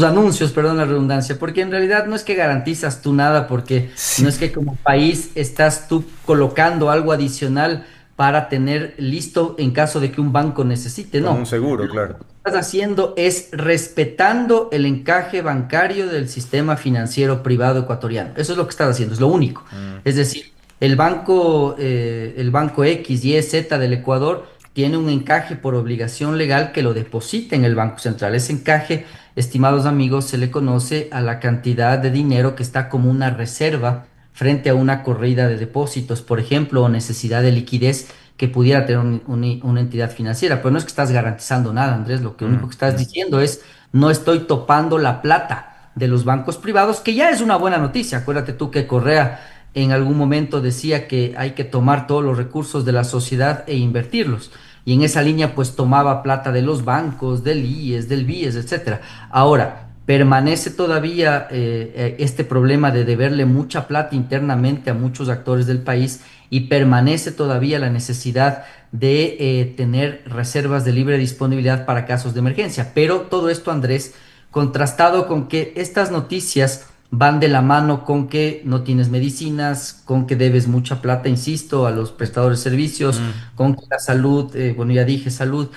Speaker 4: anuncios, perdón la redundancia, porque en realidad no es que garantizas tú nada, porque no es que como país estás tú colocando algo adicional para tener listo en caso de que un banco necesite.
Speaker 3: Como
Speaker 4: No,
Speaker 3: un seguro,
Speaker 4: lo
Speaker 3: claro.
Speaker 4: que estás haciendo es respetando el encaje bancario del sistema financiero privado ecuatoriano. Eso es lo que estás haciendo, es lo único. Es decir, el banco X, Y, Z del Ecuador tiene un encaje por obligación legal que lo deposita en el Banco Central. Ese encaje, estimados amigos, se le conoce a la cantidad de dinero que está como una reserva frente a una corrida de depósitos, por ejemplo, o necesidad de liquidez que pudiera tener una entidad financiera. Pero no es que estás garantizando nada, Andrés, lo que único que estás diciendo es no estoy topando la plata de los bancos privados, que ya es una buena noticia. Acuérdate tú que Correa en algún momento decía que hay que tomar todos los recursos de la sociedad e invertirlos. Y en esa línea pues tomaba plata de los bancos, del IES, del BIES, etcétera. Ahora, permanece todavía este problema de deberle mucha plata internamente a muchos actores del país y permanece todavía la necesidad de tener reservas de libre disponibilidad para casos de emergencia. Pero todo esto, Andrés, contrastado con que estas noticias van de la mano con que no tienes medicinas, con que debes mucha plata, insisto, a los prestadores de servicios, con que la salud, bueno, ya dije salud,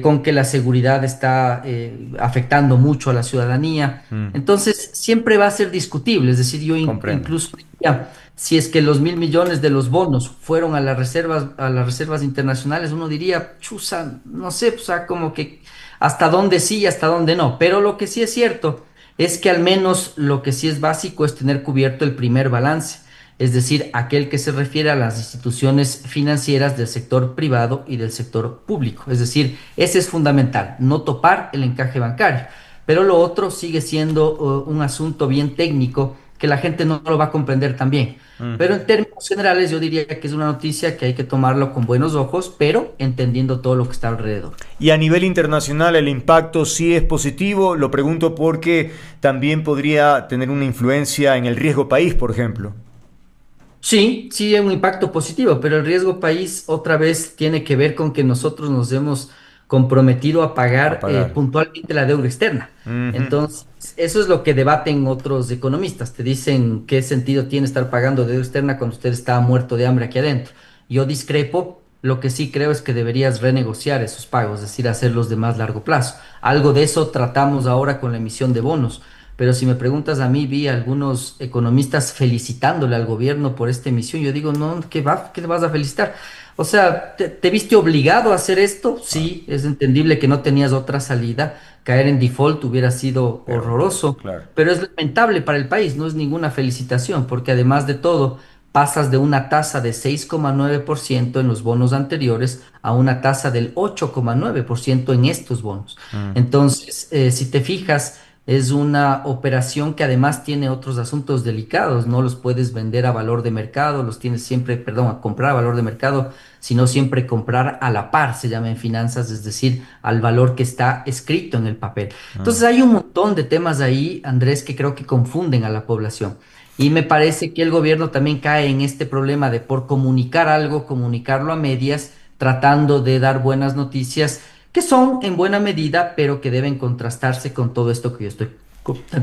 Speaker 4: con que la seguridad está afectando mucho a la ciudadanía. Entonces, siempre va a ser discutible, es decir, yo
Speaker 3: Comprendo.
Speaker 4: incluso diría, si es que los 1.000 millones de los bonos fueron a las reservas internacionales, uno diría, chusa, no sé, o sea, como que hasta dónde sí y hasta dónde no, pero lo que sí es cierto es que al menos lo que sí es básico es tener cubierto el primer balance, es decir, aquel que se refiere a las instituciones financieras del sector privado y del sector público. Es decir, ese es fundamental, no topar el encaje bancario. Pero lo otro sigue siendo un asunto bien técnico que la gente no lo va a comprender también. Pero en términos generales yo diría que es una noticia que hay que tomarlo con buenos ojos, pero entendiendo todo lo que está alrededor.
Speaker 3: Y a nivel internacional el impacto sí es positivo. Lo pregunto porque también podría tener una influencia en el riesgo país, por ejemplo.
Speaker 4: Sí, sí, hay un impacto positivo, pero el riesgo país otra vez tiene que ver con que nosotros nos hemos comprometido a
Speaker 3: A
Speaker 4: pagar
Speaker 3: pagar.
Speaker 4: puntualmente la deuda externa.
Speaker 3: Ujú.
Speaker 4: Entonces, eso es lo que debaten otros economistas. Te dicen qué sentido tiene estar pagando deuda externa cuando usted está muerto de hambre aquí adentro. Yo discrepo. Lo que sí creo es que deberías renegociar esos pagos, es decir, hacerlos de más largo plazo. Algo de eso tratamos ahora con la emisión de bonos. Pero si me preguntas a mí, vi a algunos economistas felicitándole al gobierno por esta emisión. Yo digo, no, ¿qué le vas a felicitar? O sea, ¿te viste obligado a hacer esto? Sí, es entendible que no tenías otra salida. Caer en default hubiera sido
Speaker 3: Pero,
Speaker 4: horroroso,
Speaker 3: claro.
Speaker 4: pero es lamentable para el país, no es ninguna felicitación, porque además de todo, pasas de una tasa de 6,9% en los bonos anteriores a una tasa del 8,9% en estos bonos. Entonces, si te fijas, es una operación que además tiene otros asuntos delicados. No los puedes vender a valor de mercado, los tienes siempre, perdón, a comprar a valor de mercado, sino siempre comprar a la par, se llama en finanzas, es decir, al valor que está escrito en el papel. Entonces hay un montón de temas ahí, Andrés, que creo que confunden a la población. Y me parece que el gobierno también cae en este problema de por comunicar algo, comunicarlo a medias, tratando de dar buenas noticias que son en buena medida, pero que deben contrastarse con todo esto que yo estoy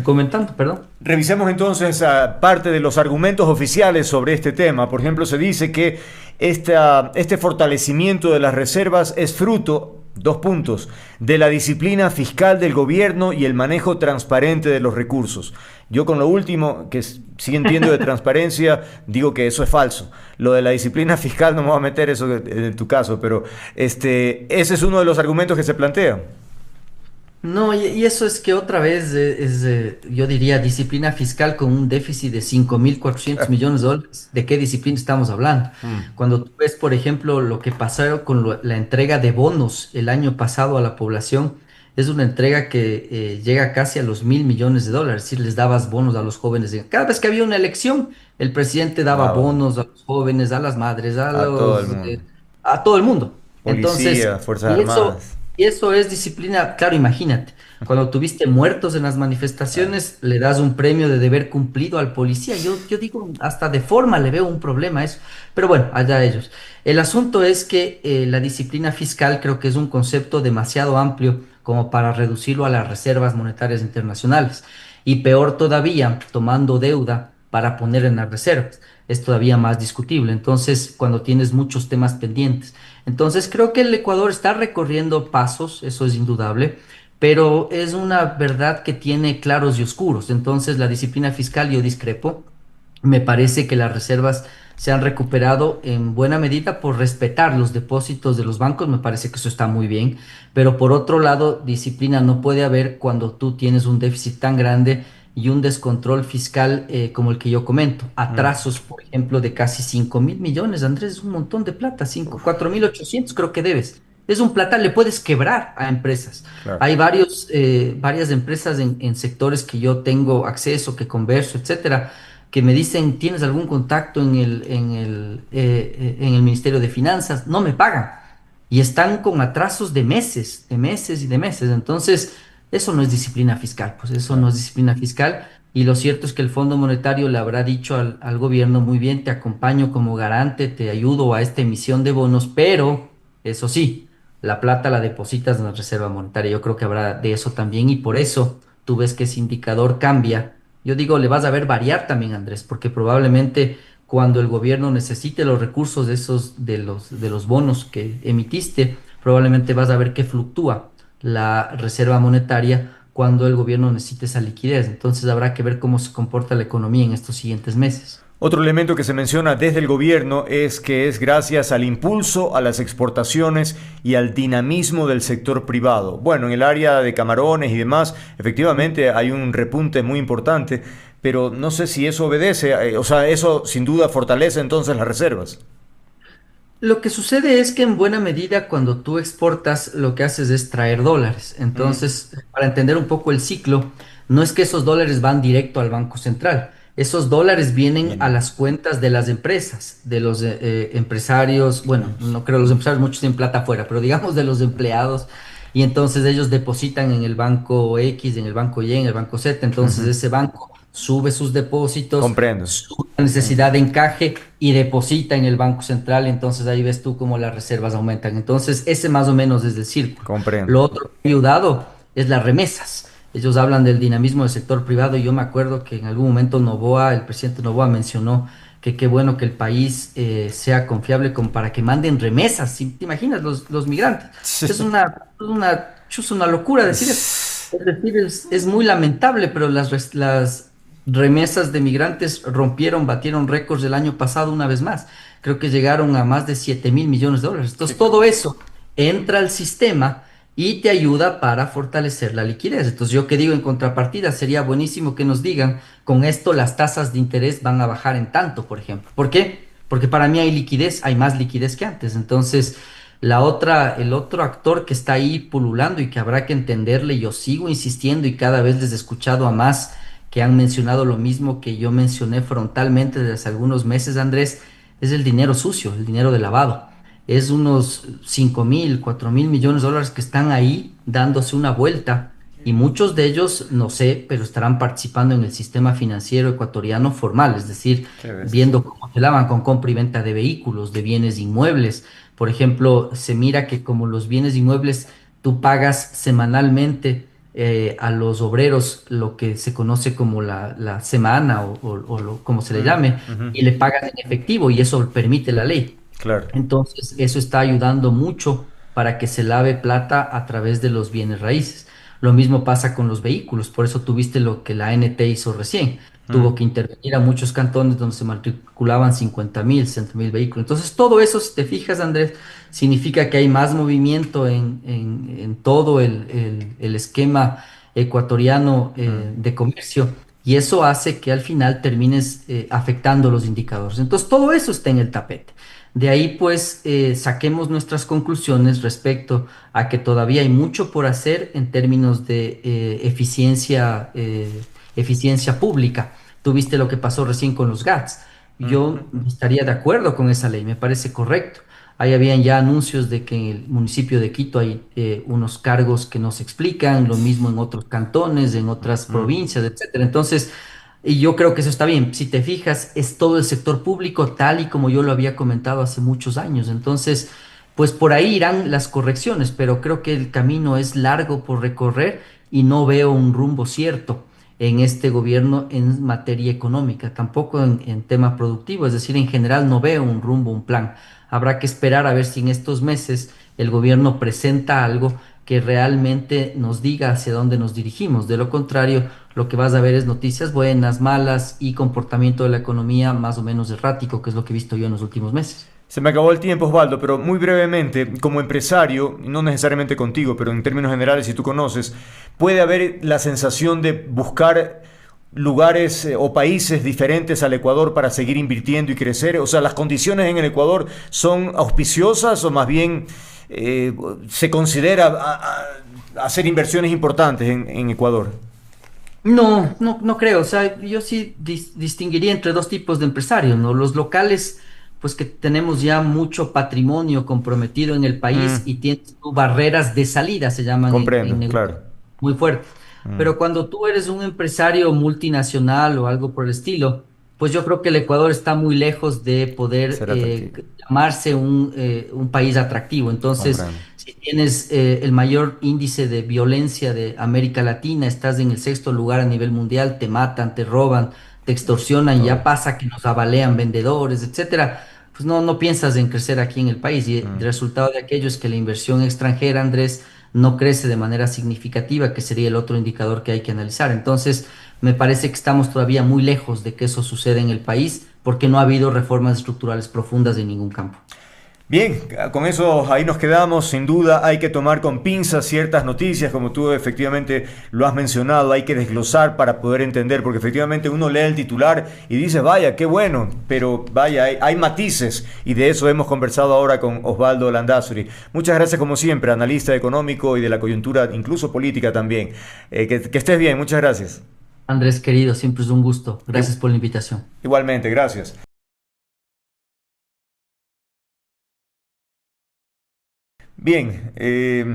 Speaker 4: comentando, perdón.
Speaker 3: Revisemos entonces parte de los argumentos oficiales sobre este tema. Por ejemplo, se dice que este fortalecimiento de las reservas es fruto, dos puntos, de la disciplina fiscal del gobierno y el manejo transparente de los recursos. Yo con lo último, que sí entiendo de transparencia, digo que eso es falso. Lo de la disciplina fiscal no me voy a meter eso en tu caso, pero ese es uno de los argumentos que se plantea.
Speaker 4: No, y eso es que otra vez yo diría, disciplina fiscal con un déficit de 5.400 millones de dólares. ¿De qué disciplina estamos hablando? Cuando tú ves, por ejemplo, lo que pasaron con la entrega de bonos el año pasado a la población, es una entrega que llega casi a los 1.000 millones de dólares. Es decir, les dabas bonos a los jóvenes. Cada vez que había una elección, el presidente daba
Speaker 3: Bravo.
Speaker 4: bonos a los jóvenes, a las madres,
Speaker 3: A todo el mundo.
Speaker 4: a todo el mundo. Entonces,
Speaker 3: Policía, Fuerzas
Speaker 4: y eso,
Speaker 3: Armadas.
Speaker 4: y eso es disciplina, claro, imagínate, cuando tuviste muertos en las manifestaciones, le das un premio de deber cumplido al policía. Yo digo, hasta de forma le veo un problema a eso. Pero bueno, allá ellos. El asunto es que la disciplina fiscal creo que es un concepto demasiado amplio como para reducirlo a las reservas monetarias internacionales. Y peor todavía, tomando deuda para poner en las reservas. Es todavía más discutible. Entonces, cuando tienes muchos temas pendientes. Entonces, creo que el Ecuador está recorriendo pasos, eso es indudable, pero es una verdad que tiene claros y oscuros. Entonces, la disciplina fiscal, yo discrepo. Me parece que las reservas se han recuperado en buena medida por respetar los depósitos de los bancos, me parece que eso está muy bien, pero por otro lado, disciplina no puede haber cuando tú tienes un déficit tan grande y un descontrol fiscal como el que yo comento. Atrasos, por ejemplo, de casi 5.000 millones, Andrés, es un montón de plata, 4.800 creo que debes. Es un plata, le puedes quebrar a empresas.
Speaker 3: Claro.
Speaker 4: Hay varias empresas en sectores que yo tengo acceso, que converso, etcétera, que me dicen, ¿tienes algún contacto en el Ministerio de Finanzas? No me pagan. Y están con atrasos de meses, de meses y de meses. Entonces, eso no es disciplina fiscal, pues eso no es disciplina fiscal. Y lo cierto es que el Fondo Monetario le habrá dicho al gobierno, muy bien, te acompaño como garante, te ayudo a esta emisión de bonos, pero eso sí, la plata la depositas en la Reserva Monetaria. Yo creo que habrá de eso también y por eso tú ves que ese indicador cambia. Yo digo, le vas a ver variar también, Andrés, porque probablemente cuando el gobierno necesite los recursos de los bonos que emitiste, probablemente vas a ver que fluctúa la reserva monetaria cuando el gobierno necesite esa liquidez. Entonces habrá que ver cómo se comporta la economía en estos siguientes meses.
Speaker 3: Otro elemento que se menciona desde el gobierno es que es gracias al impulso a las exportaciones y al dinamismo del sector privado. Bueno, en el área de camarones y demás, efectivamente hay un repunte muy importante, pero no sé si eso obedece, o sea, eso sin duda fortalece entonces las reservas.
Speaker 4: Lo que sucede es que en buena medida cuando tú exportas lo que haces es traer dólares.
Speaker 3: Mm,
Speaker 4: Entonces, para entender un poco el ciclo, no es que esos dólares van directo al Banco Central. Esos dólares vienen a
Speaker 3: bien.
Speaker 4: las cuentas de las empresas, de los empresarios. Bueno, no creo los empresarios muchos tienen plata afuera, pero digamos de los empleados. Y entonces ellos depositan en el banco X, en el banco Y, en el banco Z. Entonces
Speaker 3: Ujú.
Speaker 4: ese banco sube sus depósitos,
Speaker 3: Comprendo.
Speaker 4: sube la necesidad de encaje y deposita en el Banco Central. Entonces ahí ves tú cómo las reservas aumentan. Entonces ese más o menos es el círculo.
Speaker 3: Comprendo.
Speaker 4: Lo otro que ha ayudado es las remesas. Ellos hablan del dinamismo del sector privado y yo me acuerdo que en algún momento Noboa, el presidente Noboa mencionó que qué bueno que el país sea confiable como para que manden remesas. ¿Te imaginas los migrantes? Es una locura decir eso. Es decir, es muy lamentable, pero las remesas de migrantes batieron récords el año pasado una vez más. Creo que llegaron a más de 7.000 millones de dólares. Entonces, todo eso entra al sistema y te ayuda para fortalecer la liquidez. Entonces, yo que digo en contrapartida, sería buenísimo que nos digan, con esto las tasas de interés van a bajar en tanto, por ejemplo. ¿Por qué? Porque para mí hay liquidez, hay más liquidez que antes. Entonces, el otro actor que está ahí pululando y que habrá que entenderle, yo sigo insistiendo y cada vez les he escuchado a más que han mencionado lo mismo que yo mencioné frontalmente desde hace algunos meses, Andrés, es el dinero sucio, el dinero de lavado. Es unos 5.000, 4.000 millones de dólares que están ahí dándose una vuelta y muchos de ellos, no sé, pero estarán participando en el sistema financiero ecuatoriano formal, es decir,
Speaker 3: Qué bestia.
Speaker 4: viendo cómo se lavan con compra y venta de vehículos, de bienes inmuebles. Por ejemplo, se mira que como los bienes inmuebles tú pagas semanalmente a los obreros lo que se conoce como la semana como se le
Speaker 3: Mm,
Speaker 4: llame,
Speaker 3: ujú.
Speaker 4: y le pagas en efectivo y eso permite la ley.
Speaker 3: Claro.
Speaker 4: Entonces, eso está ayudando mucho para que se lave plata a través de los bienes raíces. Lo mismo pasa con los vehículos, por eso tuviste lo que la ANT hizo recién.
Speaker 3: Mm.
Speaker 4: Tuvo que intervenir a muchos cantones donde se matriculaban 50.000, 60.000 vehículos. Entonces, todo eso, si te fijas, Andrés, significa que hay más movimiento en todo el esquema ecuatoriano
Speaker 3: Mm.
Speaker 4: de comercio y eso hace que al final termines afectando los indicadores. Entonces, todo eso está en el tapete. De ahí, pues, saquemos nuestras conclusiones respecto a que todavía hay mucho por hacer en términos de eficiencia pública. Tú viste lo que pasó recién con los GATS. Yo
Speaker 3: Ujú.
Speaker 4: estaría de acuerdo con esa ley, me parece correcto. Ahí habían ya anuncios de que en el municipio de Quito hay unos cargos que no se explican, lo mismo en otros cantones, en otras
Speaker 3: Mm.
Speaker 4: provincias, etcétera. Entonces, y yo creo que eso está bien. Si te fijas, es todo el sector público tal y como yo lo había comentado hace muchos años. Entonces, pues por ahí irán las correcciones, pero creo que el camino es largo por recorrer y no veo un rumbo cierto. en este gobierno en materia económica, tampoco en tema productivo, es decir, en general no veo un rumbo, un plan. Habrá que esperar a ver si en estos meses el gobierno presenta algo que realmente nos diga hacia dónde nos dirigimos. De lo contrario, lo que vas a ver es noticias buenas, malas y comportamiento de la economía más o menos errático, que es lo que he visto yo en los últimos meses.
Speaker 3: Se me acabó el tiempo, Osvaldo, pero muy brevemente, como empresario, no necesariamente contigo, pero en términos generales, si tú conoces, puede haber la sensación de buscar lugares o países diferentes al Ecuador para seguir invirtiendo y crecer. O sea, ¿las condiciones en el Ecuador son auspiciosas o más bien se considera hacer inversiones importantes en Ecuador?
Speaker 4: No, no, no creo. O sea, yo sí distinguiría entre dos tipos de empresarios, ¿no? Los locales, pues que tenemos ya mucho patrimonio comprometido en el país
Speaker 3: Mm,
Speaker 4: y tienen sus barreras de salida, se llaman en
Speaker 3: comprendo,
Speaker 4: negocio,
Speaker 3: claro.
Speaker 4: muy fuertes.
Speaker 3: Mm,
Speaker 4: Pero cuando tú eres un empresario multinacional o algo por el estilo, pues yo creo que el Ecuador está muy lejos de poder
Speaker 3: ser atractivo.
Speaker 4: llamarse un país atractivo. Entonces,
Speaker 3: Comprendo.
Speaker 4: si tienes el mayor índice de violencia de América Latina, estás en el sexto lugar a nivel mundial, te matan, te roban, te extorsionan,
Speaker 3: Oh,
Speaker 4: ya pasa que nos avalean vendedores, etcétera. Pues no, no piensas en crecer aquí en el país. Y el
Speaker 3: mm.
Speaker 4: resultado de aquello es que la inversión extranjera, Andrés, no crece de manera significativa, que sería el otro indicador que hay que analizar. Entonces, me parece que estamos todavía muy lejos de que eso suceda en el país porque no ha habido reformas estructurales profundas en ningún campo.
Speaker 3: Bien, con eso ahí nos quedamos. Sin duda hay que tomar con pinzas ciertas noticias, como tú efectivamente lo has mencionado, hay que desglosar para poder entender, porque efectivamente uno lee el titular y dice, vaya, qué bueno, pero vaya, hay matices y de eso hemos conversado ahora con Osvaldo Landazuri. Muchas gracias como siempre, analista económico y de la coyuntura, incluso política también. Que estés bien, muchas gracias.
Speaker 4: Andrés, querido, siempre es un gusto. Gracias por la invitación.
Speaker 3: Igualmente, gracias. Bien,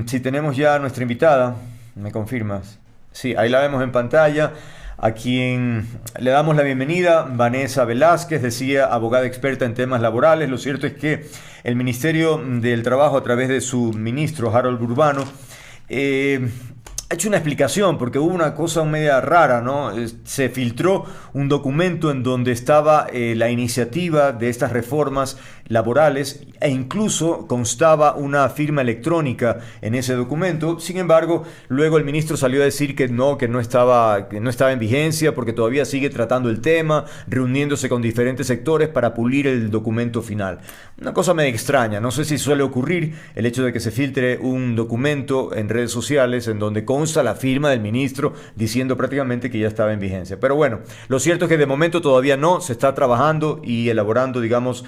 Speaker 3: si tenemos ya a nuestra invitada, ¿me confirmas? Sí, ahí la vemos en pantalla, a quien le damos la bienvenida, Vanessa Velázquez, decía, abogada experta en temas laborales. Lo cierto es que el Ministerio del Trabajo, a través de su ministro, Harold Urbano, ha hecho una explicación porque hubo una cosa media rara, ¿no? Se filtró un documento en donde estaba la iniciativa de estas reformas laborales e incluso constaba una firma electrónica en ese documento. Sin embargo, luego el ministro salió a decir que no estaba en vigencia porque todavía sigue tratando el tema, reuniéndose con diferentes sectores para pulir el documento final. Una cosa medio extraña, no sé si suele ocurrir el hecho de que se filtre un documento en redes sociales en donde consta la firma del ministro diciendo prácticamente que ya estaba en vigencia. Pero bueno, lo cierto es que de momento todavía no, se está trabajando y elaborando, digamos,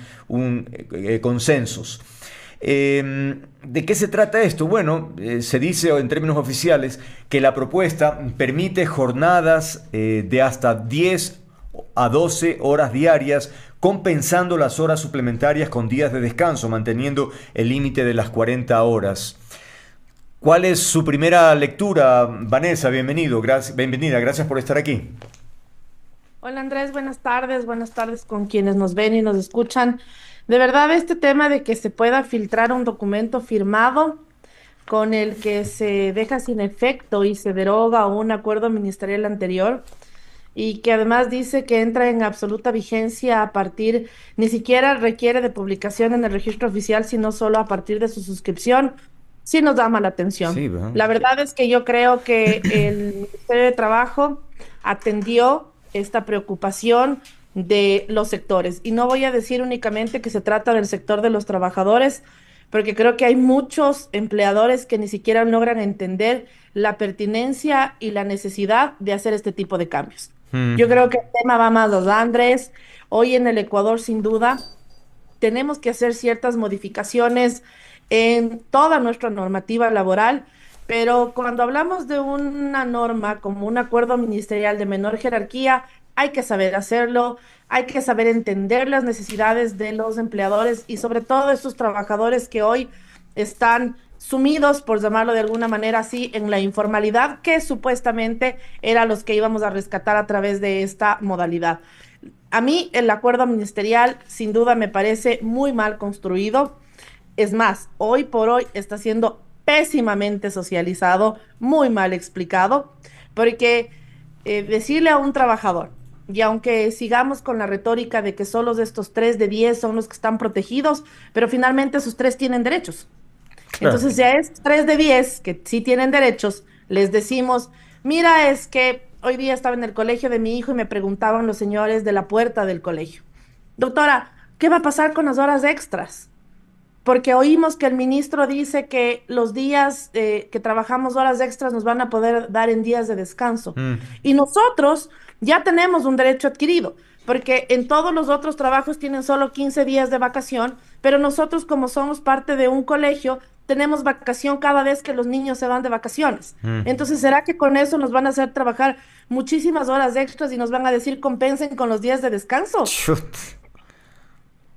Speaker 3: consensos. ¿De qué se trata esto? Bueno, se dice en términos oficiales que la propuesta permite jornadas de hasta 10 a 12 horas diarias, compensando las horas suplementarias con días de descanso, manteniendo el límite de las 40 horas. ¿Cuál es su primera lectura, Vanessa? Bienvenida, gracias por estar aquí.
Speaker 5: Hola Andrés, buenas tardes con quienes nos ven y nos escuchan. De verdad, este tema de que se pueda filtrar un documento firmado con el que se deja sin efecto y se deroga un acuerdo ministerial anterior y que además dice que entra en absoluta vigencia a partir, ni siquiera requiere de publicación en el registro oficial, sino solo a partir de su suscripción, sí nos llama la atención.
Speaker 3: Sí, ¿verdad?
Speaker 5: La verdad es que yo creo que el Ministerio de Trabajo atendió esta preocupación de los sectores. Y no voy a decir únicamente que se trata del sector de los trabajadores, porque creo que hay muchos empleadores que ni siquiera logran entender la pertinencia y la necesidad de hacer este tipo de cambios. Yo creo que el tema va más allá, Andrés. Hoy en el Ecuador, sin duda, tenemos que hacer ciertas modificaciones en toda nuestra normativa laboral, pero cuando hablamos de una norma como un acuerdo ministerial de menor jerarquía, hay que saber hacerlo, hay que saber entender las necesidades de los empleadores y sobre todo de estos trabajadores que hoy están sumidos, por llamarlo de alguna manera así, en la informalidad que supuestamente era los que íbamos a rescatar a través de esta modalidad. A mí el acuerdo ministerial sin duda me parece muy mal construido. Es más, hoy por hoy está siendo pésimamente socializado, muy mal explicado, porque decirle a un trabajador, y aunque sigamos con la retórica de que solo estos 3 de 10 son los que están protegidos, pero finalmente esos 3 tienen derechos.
Speaker 3: Claro.
Speaker 5: Entonces, si a esos 3 de 10 que sí tienen derechos, les decimos, mira, es que hoy día estaba en el colegio de mi hijo y me preguntaban los señores de la puerta del colegio, doctora, ¿qué va a pasar con las horas extras? Porque oímos que el ministro dice que los días que trabajamos horas extras nos van a poder dar en días de descanso.
Speaker 3: Mm.
Speaker 5: Y nosotros ya tenemos un derecho adquirido, porque en todos los otros trabajos tienen solo 15 días de vacación, pero nosotros como somos parte de un colegio, tenemos vacación cada vez que los niños se van de vacaciones. Entonces, ¿será que con eso nos van a hacer trabajar muchísimas horas extras y nos van a decir compensen con los días de descanso?
Speaker 3: Chut.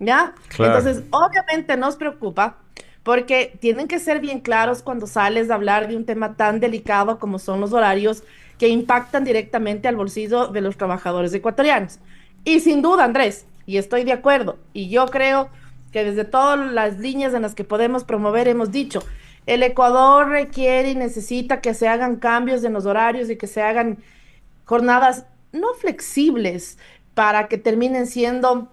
Speaker 5: ¿Ya?
Speaker 3: Claro.
Speaker 5: Entonces, obviamente nos preocupa porque tienen que ser bien claros cuando sales a hablar de un tema tan delicado como son los horarios que impactan directamente al bolsillo de los trabajadores ecuatorianos. Y sin duda, Andrés, y estoy de acuerdo, y yo creo que desde todas las líneas en las que podemos promover hemos dicho, el Ecuador requiere y necesita que se hagan cambios en los horarios y que se hagan jornadas no flexibles para que terminen siendo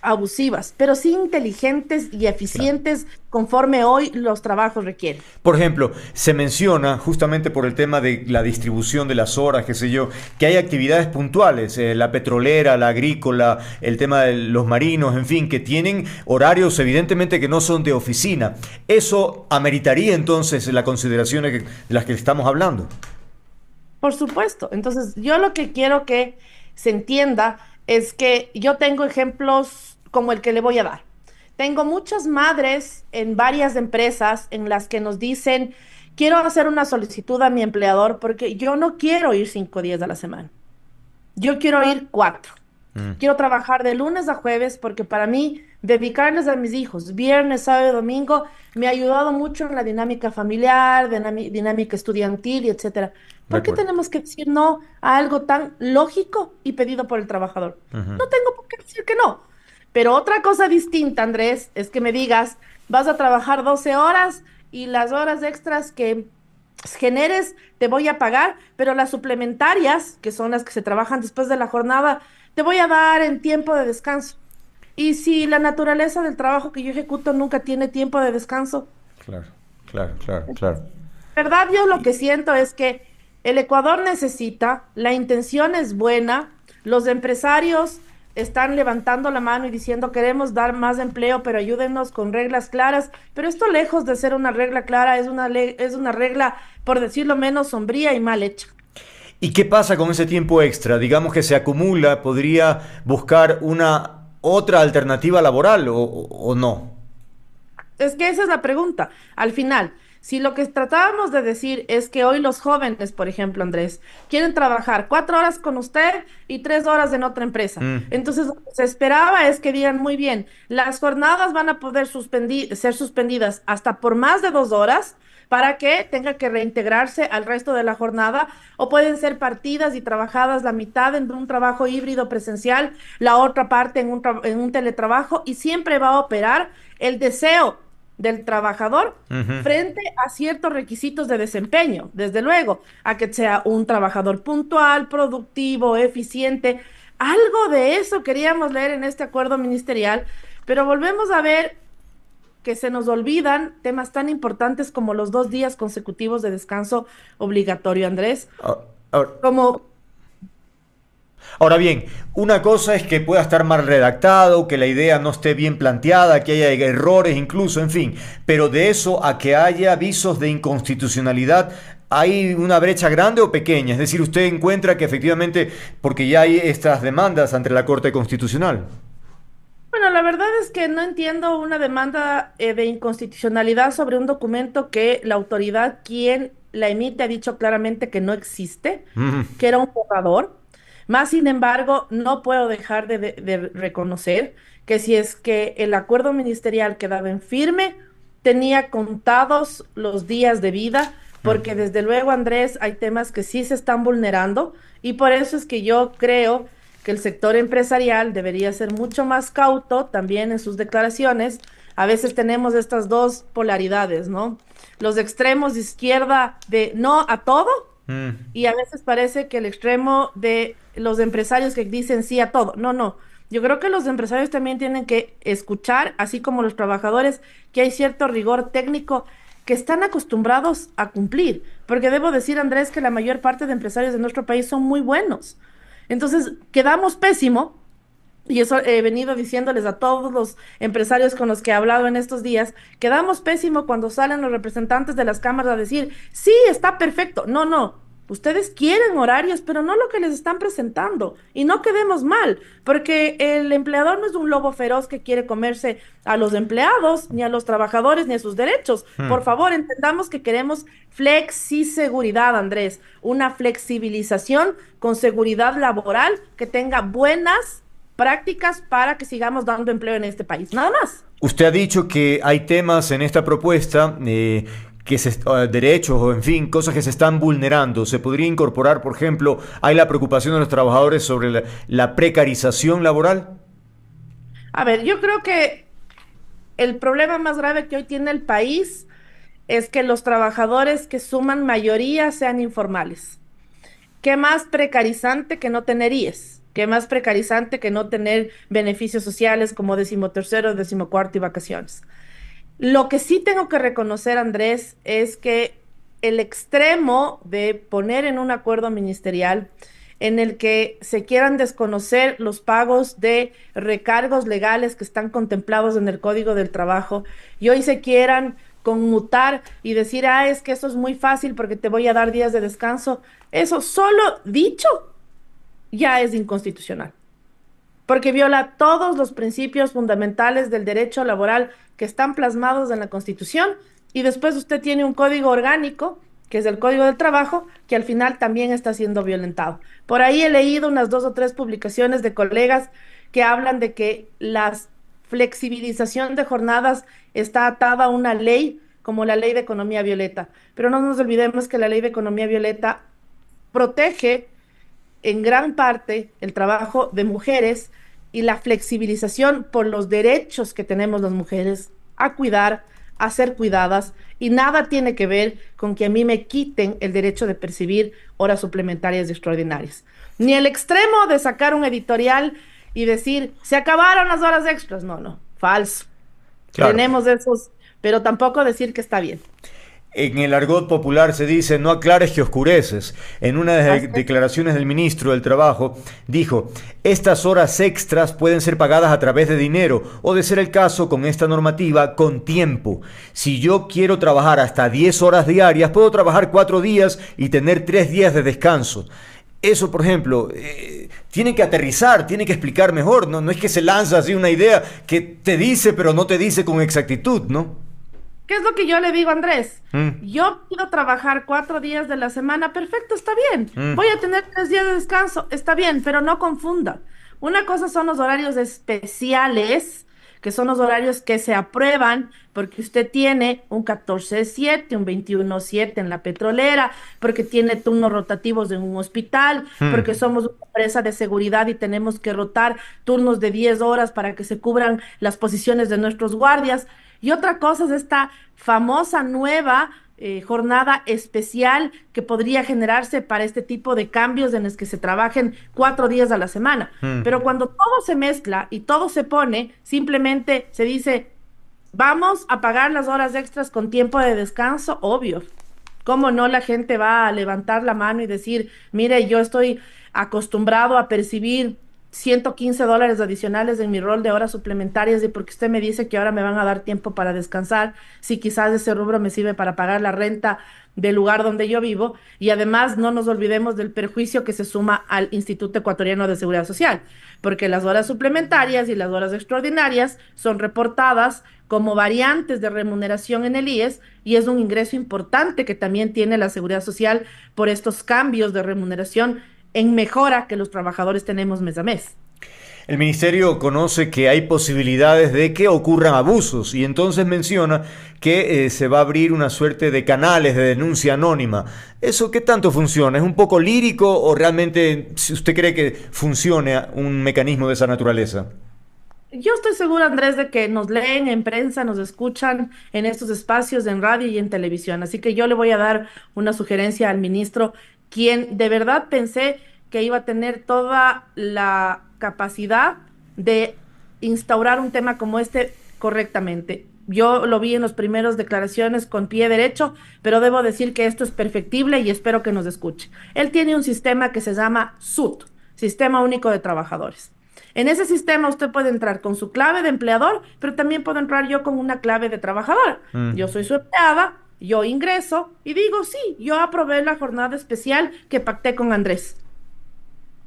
Speaker 5: abusivas, pero sí inteligentes y eficientes conforme hoy los trabajos requieren.
Speaker 3: Por ejemplo, se menciona, justamente por el tema de la distribución de las horas, qué sé yo, que hay actividades puntuales, la petrolera, la agrícola, el tema de los marinos, en fin, que tienen horarios evidentemente que no son de oficina. ¿Eso ameritaría entonces las consideraciones de las que estamos hablando?
Speaker 5: Por supuesto. Entonces, yo lo que quiero que se entienda es que yo tengo ejemplos como el que le voy a dar. Tengo muchas madres en varias empresas en las que nos dicen, quiero hacer una solicitud a mi empleador porque yo no quiero ir 5 días a la semana. Yo quiero ir 4. Quiero trabajar de lunes a jueves porque para mí dedicarles a mis hijos viernes, sábado y domingo me ha ayudado mucho en la dinámica familiar, dinámica estudiantil y etcétera. ¿Por qué tenemos que decir no a algo tan lógico y pedido por el trabajador? No tengo por qué decir que no. Pero otra cosa distinta, Andrés, es que me digas, vas a trabajar 12 horas y las horas extras que generes te voy a pagar, pero las suplementarias, que son las que se trabajan después de la jornada, te voy a dar en tiempo de descanso. Y si la naturaleza del trabajo que yo ejecuto nunca tiene tiempo de descanso.
Speaker 3: Claro, claro, claro, claro.
Speaker 5: ¿Verdad? Yo lo que siento es que el Ecuador necesita, la intención es buena, los empresarios están levantando la mano y diciendo queremos dar más empleo, pero ayúdennos con reglas claras. Pero esto lejos de ser una regla clara, es una regla, por decirlo menos, sombría y mal hecha.
Speaker 3: ¿Y qué pasa con ese tiempo extra? Digamos que se acumula, ¿podría buscar una otra alternativa laboral o no?
Speaker 5: Es que esa es la pregunta. Al final, si lo que tratábamos de decir es que hoy los jóvenes, por ejemplo, Andrés, quieren trabajar 4 horas con usted y 3 horas en otra empresa. Entonces, lo que se esperaba es que digan, muy bien, las jornadas van a poder ser suspendidas hasta por más de 2 horas para que tenga que reintegrarse al resto de la jornada, o pueden ser partidas y trabajadas la mitad en un trabajo híbrido presencial, la otra parte en un teletrabajo, y siempre va a operar el deseo del trabajador frente a ciertos requisitos de desempeño, desde luego, a que sea un trabajador puntual, productivo, eficiente. Algo de eso queríamos leer en este acuerdo ministerial, pero volvemos a ver que se nos olvidan temas tan importantes como los 2 días consecutivos de descanso obligatorio, Andrés.
Speaker 3: Ahora bien, una cosa es que pueda estar mal redactado, que la idea no esté bien planteada, que haya errores incluso, en fin, pero de eso a que haya avisos de inconstitucionalidad, ¿hay una brecha grande o pequeña? Es decir, usted encuentra que efectivamente, porque ya hay estas demandas ante la Corte Constitucional.
Speaker 5: Bueno, la verdad es que no entiendo una demanda de inconstitucionalidad sobre un documento que la autoridad quien la emite ha dicho claramente que no existe, que era un borrador. Más sin embargo, no puedo dejar de reconocer que si es que el acuerdo ministerial quedaba en firme, tenía contados los días de vida, porque desde luego, Andrés, hay temas que sí se están vulnerando, y por eso es que yo creo que el sector empresarial debería ser mucho más cauto también en sus declaraciones. A veces tenemos estas dos polaridades, ¿no? Los extremos de izquierda de no a todo, Y a veces parece que el extremo de los empresarios que dicen sí a todo. No, no. Yo creo que los empresarios también tienen que escuchar, así como los trabajadores, que hay cierto rigor técnico que están acostumbrados a cumplir. Porque debo decir, Andrés, que la mayor parte de empresarios de nuestro país son muy buenos. Entonces, quedamos pésimo. Y eso he venido diciéndoles a todos los empresarios con los que he hablado en estos días, quedamos pésimo cuando salen los representantes de las cámaras a decir, sí, está perfecto. No, no, ustedes quieren horarios, pero no lo que les están presentando. Y no quedemos mal, porque el empleador no es un lobo feroz que quiere comerse a los empleados, ni a los trabajadores, ni a sus derechos. Por favor, entendamos que queremos flexiseguridad, Andrés, una flexibilización con seguridad laboral que tenga buenas prácticas para que sigamos dando empleo en este país. Nada más.
Speaker 3: Usted ha dicho que hay temas en esta propuesta derechos o en fin, cosas que se están vulnerando. Se podría incorporar, por ejemplo, hay la preocupación de los trabajadores sobre la precarización laboral.
Speaker 5: A ver, yo creo que el problema más grave que hoy tiene el país es que los trabajadores que suman mayoría sean informales. ¿Qué más precarizante que no tener IES? ¿Qué más precarizante que no tener beneficios sociales como 13º, 14º y vacaciones? Lo que sí tengo que reconocer, Andrés, es que el extremo de poner en un acuerdo ministerial en el que se quieran desconocer los pagos de recargos legales que están contemplados en el Código del Trabajo y hoy se quieran conmutar y decir, es que eso es muy fácil porque te voy a dar días de descanso. Eso solo dicho ya es inconstitucional, porque viola todos los principios fundamentales del derecho laboral que están plasmados en la Constitución y después usted tiene un código orgánico, que es el Código del Trabajo, que al final también está siendo violentado. Por ahí he leído unas 2 o 3 publicaciones de colegas que hablan de que la flexibilización de jornadas está atada a una ley como la Ley de Economía Violeta, pero no nos olvidemos que la Ley de Economía Violeta protege en gran parte el trabajo de mujeres y la flexibilización por los derechos que tenemos las mujeres a cuidar, a ser cuidadas, y nada tiene que ver con que a mí me quiten el derecho de percibir horas suplementarias extraordinarias. Ni el extremo de sacar un editorial y decir, se acabaron las horas extras. No, no, falso. Claro. Tenemos esos, pero tampoco decir que está bien.
Speaker 3: En el argot popular se dice, no aclares que oscureces. En una de las declaraciones del ministro del Trabajo, dijo, estas horas extras pueden ser pagadas a través de dinero, o de ser el caso con esta normativa, con tiempo. Si yo quiero trabajar hasta 10 horas diarias, puedo trabajar 4 días y tener 3 días de descanso. Eso, por ejemplo, tiene que aterrizar, tiene que explicar mejor. No es que se lanza así una idea que te dice, pero no te dice con exactitud, ¿no?
Speaker 5: ¿Qué es lo que yo le digo a Andrés? Yo quiero trabajar 4 días de la semana, perfecto, está bien. Voy a tener 3 días de descanso, está bien, pero no confunda. Una cosa son los horarios especiales, que son los horarios que se aprueban porque usted tiene un 14/7, un 21/7 en la petrolera, porque tiene turnos rotativos en un hospital, porque somos una empresa de seguridad y tenemos que rotar turnos de 10 horas para que se cubran las posiciones de nuestros guardias. Y otra cosa es esta famosa nueva jornada especial que podría generarse para este tipo de cambios en los que se trabajen 4 días a la semana. Pero cuando todo se mezcla y todo se pone, simplemente se dice, vamos a pagar las horas extras con tiempo de descanso, obvio. ¿Cómo no la gente va a levantar la mano y decir, mire, yo estoy acostumbrado a percibir $115 adicionales en mi rol de horas suplementarias y porque usted me dice que ahora me van a dar tiempo para descansar, si quizás ese rubro me sirve para pagar la renta del lugar donde yo vivo? Y además no nos olvidemos del perjuicio que se suma al Instituto Ecuatoriano de Seguridad Social, porque las horas suplementarias y las horas extraordinarias son reportadas como variantes de remuneración en el IES y es un ingreso importante que también tiene la Seguridad Social por estos cambios de remuneración en mejora que los trabajadores tenemos mes a mes.
Speaker 3: El ministerio conoce que hay posibilidades de que ocurran abusos y entonces menciona que se va a abrir una suerte de canales de denuncia anónima. ¿Eso qué tanto funciona? ¿Es un poco lírico o realmente usted cree que funcione un mecanismo de esa naturaleza?
Speaker 5: Yo estoy segura, Andrés, de que nos leen en prensa, nos escuchan en estos espacios en radio y en televisión. Así que yo le voy a dar una sugerencia al ministro quien de verdad pensé que iba a tener toda la capacidad de instaurar un tema como este correctamente. Yo lo vi en las primeras declaraciones con pie derecho, pero debo decir que esto es perfectible y espero que nos escuche. Él tiene un sistema que se llama SUT, Sistema Único de Trabajadores. En ese sistema usted puede entrar con su clave de empleador, pero también puedo entrar yo con una clave de trabajadora. Yo soy su empleada, yo ingreso y digo, sí, yo aprobé la jornada especial que pacté con Andrés.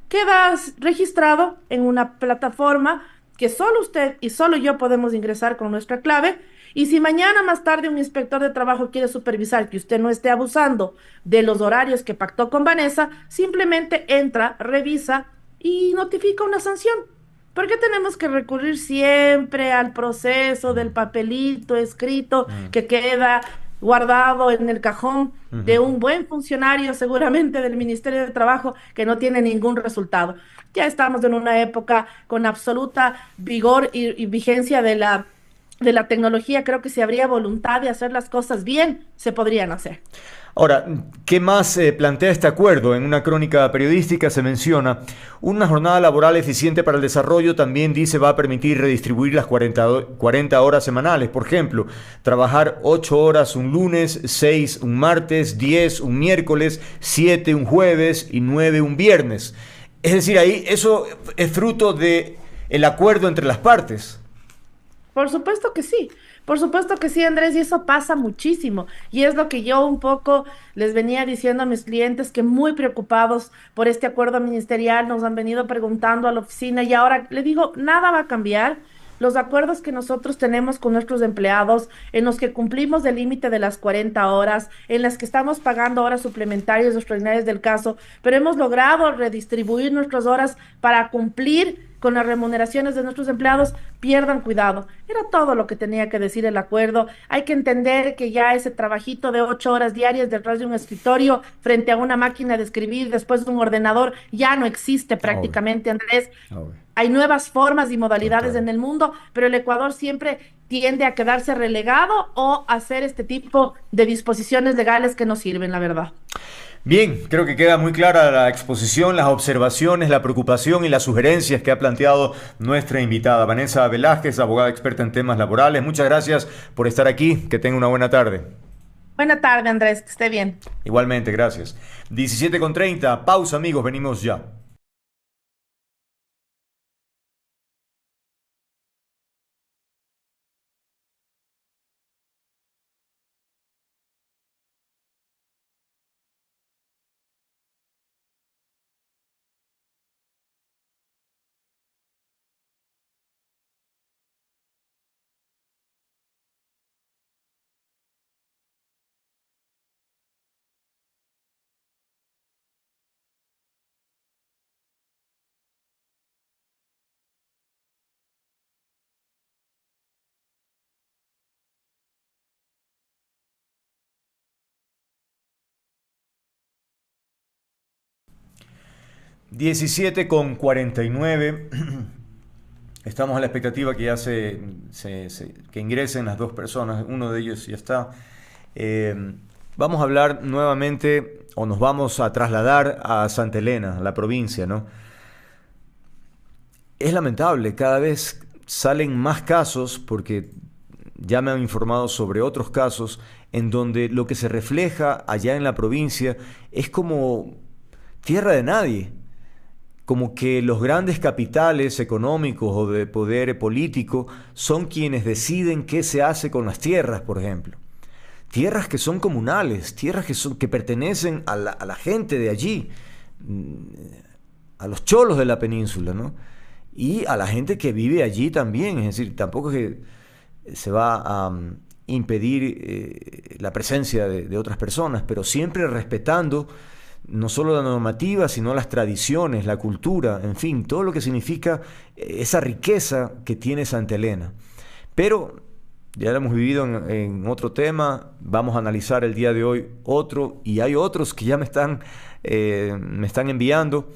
Speaker 5: Quedas registrado en una plataforma que solo usted y solo yo podemos ingresar con nuestra clave. Y si mañana más tarde un inspector de trabajo quiere supervisar que usted no esté abusando de los horarios que pactó con Vanessa, simplemente entra, revisa y notifica una sanción. ¿Por qué tenemos que recurrir siempre al proceso del papelito escrito que queda guardado en el cajón de un buen funcionario, seguramente del Ministerio de Trabajo, que no tiene ningún resultado? Ya estamos en una época con absoluta vigor y vigencia de la tecnología. Creo que si habría voluntad de hacer las cosas bien, se podrían hacer.
Speaker 3: Ahora, ¿qué más plantea este acuerdo? En una crónica periodística se menciona una jornada laboral eficiente para el desarrollo. También dice va a permitir redistribuir las 40 horas semanales. Por ejemplo, trabajar 8 horas un lunes, 6 un martes, 10 un miércoles, 7 un jueves y 9 un viernes. Es decir, ahí eso es fruto del acuerdo entre las partes.
Speaker 5: Por supuesto que sí. Por supuesto que sí, Andrés, y eso pasa muchísimo. Y es lo que yo un poco les venía diciendo a mis clientes, que muy preocupados por este acuerdo ministerial nos han venido preguntando a la oficina, y ahora le digo, nada va a cambiar. Los acuerdos que nosotros tenemos con nuestros empleados, en los que cumplimos el límite de las 40 horas, en las que estamos pagando horas suplementarias o extraordinarias del caso, pero hemos logrado redistribuir nuestras horas para cumplir con las remuneraciones de nuestros empleados. Pierdan cuidado. Era todo lo que tenía que decir el acuerdo. Hay que entender que ya ese trabajito de 8 horas diarias detrás de un escritorio, frente a una máquina de escribir, después de un ordenador, ya no existe prácticamente, Andrés. Hay nuevas formas y modalidades en el mundo, pero el Ecuador siempre tiende a quedarse relegado o a hacer este tipo de disposiciones legales que no sirven, la verdad.
Speaker 3: Bien, creo que queda muy clara la exposición, las observaciones, la preocupación y las sugerencias que ha planteado nuestra invitada, Vanessa Velázquez, abogada experta en temas laborales. Muchas gracias por estar aquí. Que tenga una buena tarde.
Speaker 5: Buena tarde, Andrés. Que esté bien.
Speaker 3: Igualmente, gracias. 17:30, pausa, amigos, venimos ya. (17:49). Estamos a la expectativa que ya que ingresen las dos personas. Uno de ellos ya está. Vamos a hablar nuevamente, o nos vamos a trasladar a Santa Elena, la provincia, ¿no? Es lamentable, cada vez salen más casos, porque ya me han informado sobre otros casos en donde lo que se refleja allá en la provincia es como tierra de nadie. Como que los grandes capitales económicos o de poder político son quienes deciden qué se hace con las tierras, por ejemplo. Tierras que son comunales, tierras que pertenecen a la gente de allí, a los cholos de la península, ¿no? Y a la gente que vive allí también. Es decir, tampoco es que se va a impedir la presencia de otras personas, pero siempre respetando no solo la normativa, sino las tradiciones, la cultura, en fin, todo lo que significa esa riqueza que tiene Santa Elena. Pero ya lo hemos vivido en otro tema, vamos a analizar el día de hoy otro, y hay otros que ya me están enviando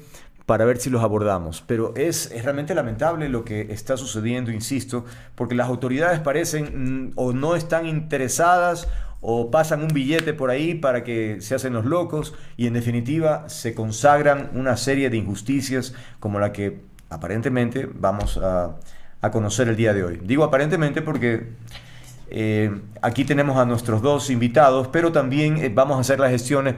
Speaker 3: para ver si los abordamos. Pero es realmente lamentable lo que está sucediendo, insisto, porque las autoridades parecen o no están interesadas o pasan un billete por ahí para que se hacen los locos y en definitiva se consagran una serie de injusticias como la que aparentemente vamos a conocer el día de hoy. Digo aparentemente porque aquí tenemos a nuestros dos invitados, pero también vamos a hacer las gestiones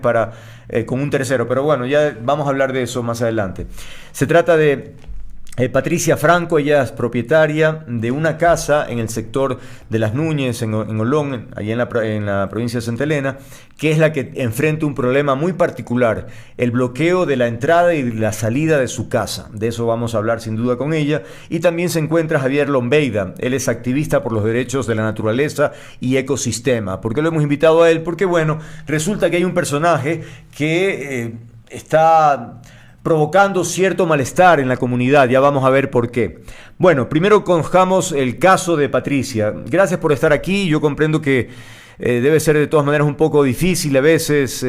Speaker 3: con un tercero, pero bueno, ya vamos a hablar de eso más adelante. Se trata de Patricia Franco. Ella es propietaria de una casa en el sector de Las Núñez, en Olón, allá en la provincia de Santa Elena, que es la que enfrenta un problema muy particular, el bloqueo de la entrada y la salida de su casa. De eso vamos a hablar sin duda con ella. Y también se encuentra Javier Lombeida. Él es activista por los derechos de la naturaleza y ecosistema. ¿Por qué lo hemos invitado a él? Porque bueno, resulta que hay un personaje que está provocando cierto malestar en la comunidad. Ya vamos a ver por qué. Bueno, primero conozcamos el caso de Patricia. Gracias por estar aquí. Yo comprendo que debe ser de todas maneras un poco difícil a veces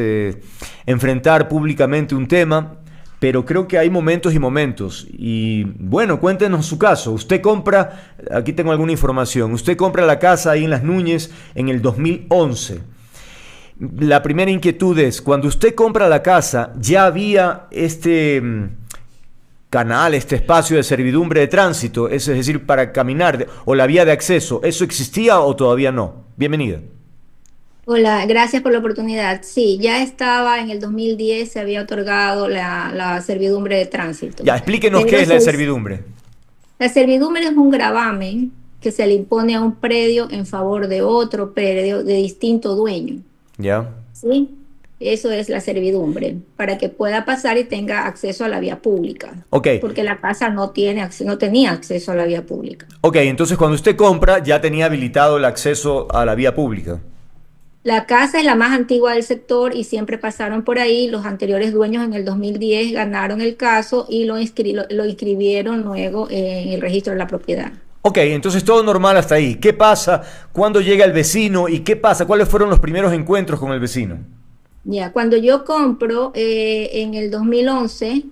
Speaker 3: enfrentar públicamente un tema, pero creo que hay momentos y momentos. Y bueno, cuéntenos su caso. Usted compra, aquí tengo alguna información, usted compra la casa ahí en Las Núñez en el 2011. La primera inquietud es, cuando usted compra la casa, ¿ya había este canal, este espacio de servidumbre de tránsito, es decir, para caminar, o la vía de acceso? ¿Eso existía o todavía no? Bienvenida.
Speaker 6: Hola, gracias por la oportunidad. Sí, ya estaba en el 2010, se había otorgado la servidumbre de tránsito.
Speaker 3: Ya, explíquenos qué es la servidumbre.
Speaker 6: La servidumbre es un gravamen que se le impone a un predio en favor de otro predio de distinto dueño.
Speaker 3: Ya.
Speaker 6: ¿Sí? Eso es la servidumbre, para que pueda pasar y tenga acceso a la vía pública.
Speaker 3: Ok.
Speaker 6: Porque la casa no tenía acceso a la vía pública.
Speaker 3: Ok, entonces cuando usted compra ya tenía habilitado el acceso a la vía pública.
Speaker 6: La casa es la más antigua del sector y siempre pasaron por ahí. Los anteriores dueños en el 2010 ganaron el caso y lo inscribieron luego en el registro de la propiedad.
Speaker 3: Ok, entonces todo normal hasta ahí. ¿Qué pasa cuando llega el vecino y qué pasa? ¿Cuáles fueron los primeros encuentros con el vecino?
Speaker 6: Ya, cuando yo compro en el 2011,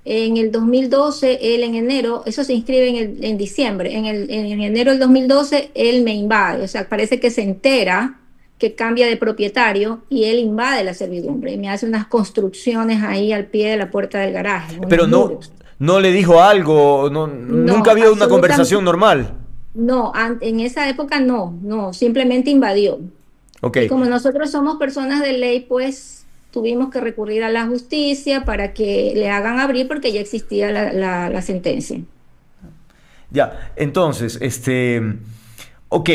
Speaker 6: en el 2012, él en enero, eso se inscribe en diciembre, en enero del 2012, él me invade, o sea, parece que se entera que cambia de propietario y él invade la servidumbre y me hace unas construcciones ahí al pie de la puerta del garaje.
Speaker 3: Pero no le dijo algo, nunca había una conversación normal.
Speaker 6: No, en esa época no, simplemente invadió.
Speaker 3: Okay.
Speaker 6: Y como nosotros somos personas de ley, pues tuvimos que recurrir a la justicia para que le hagan abrir porque ya existía la sentencia.
Speaker 3: Ya, entonces, ok,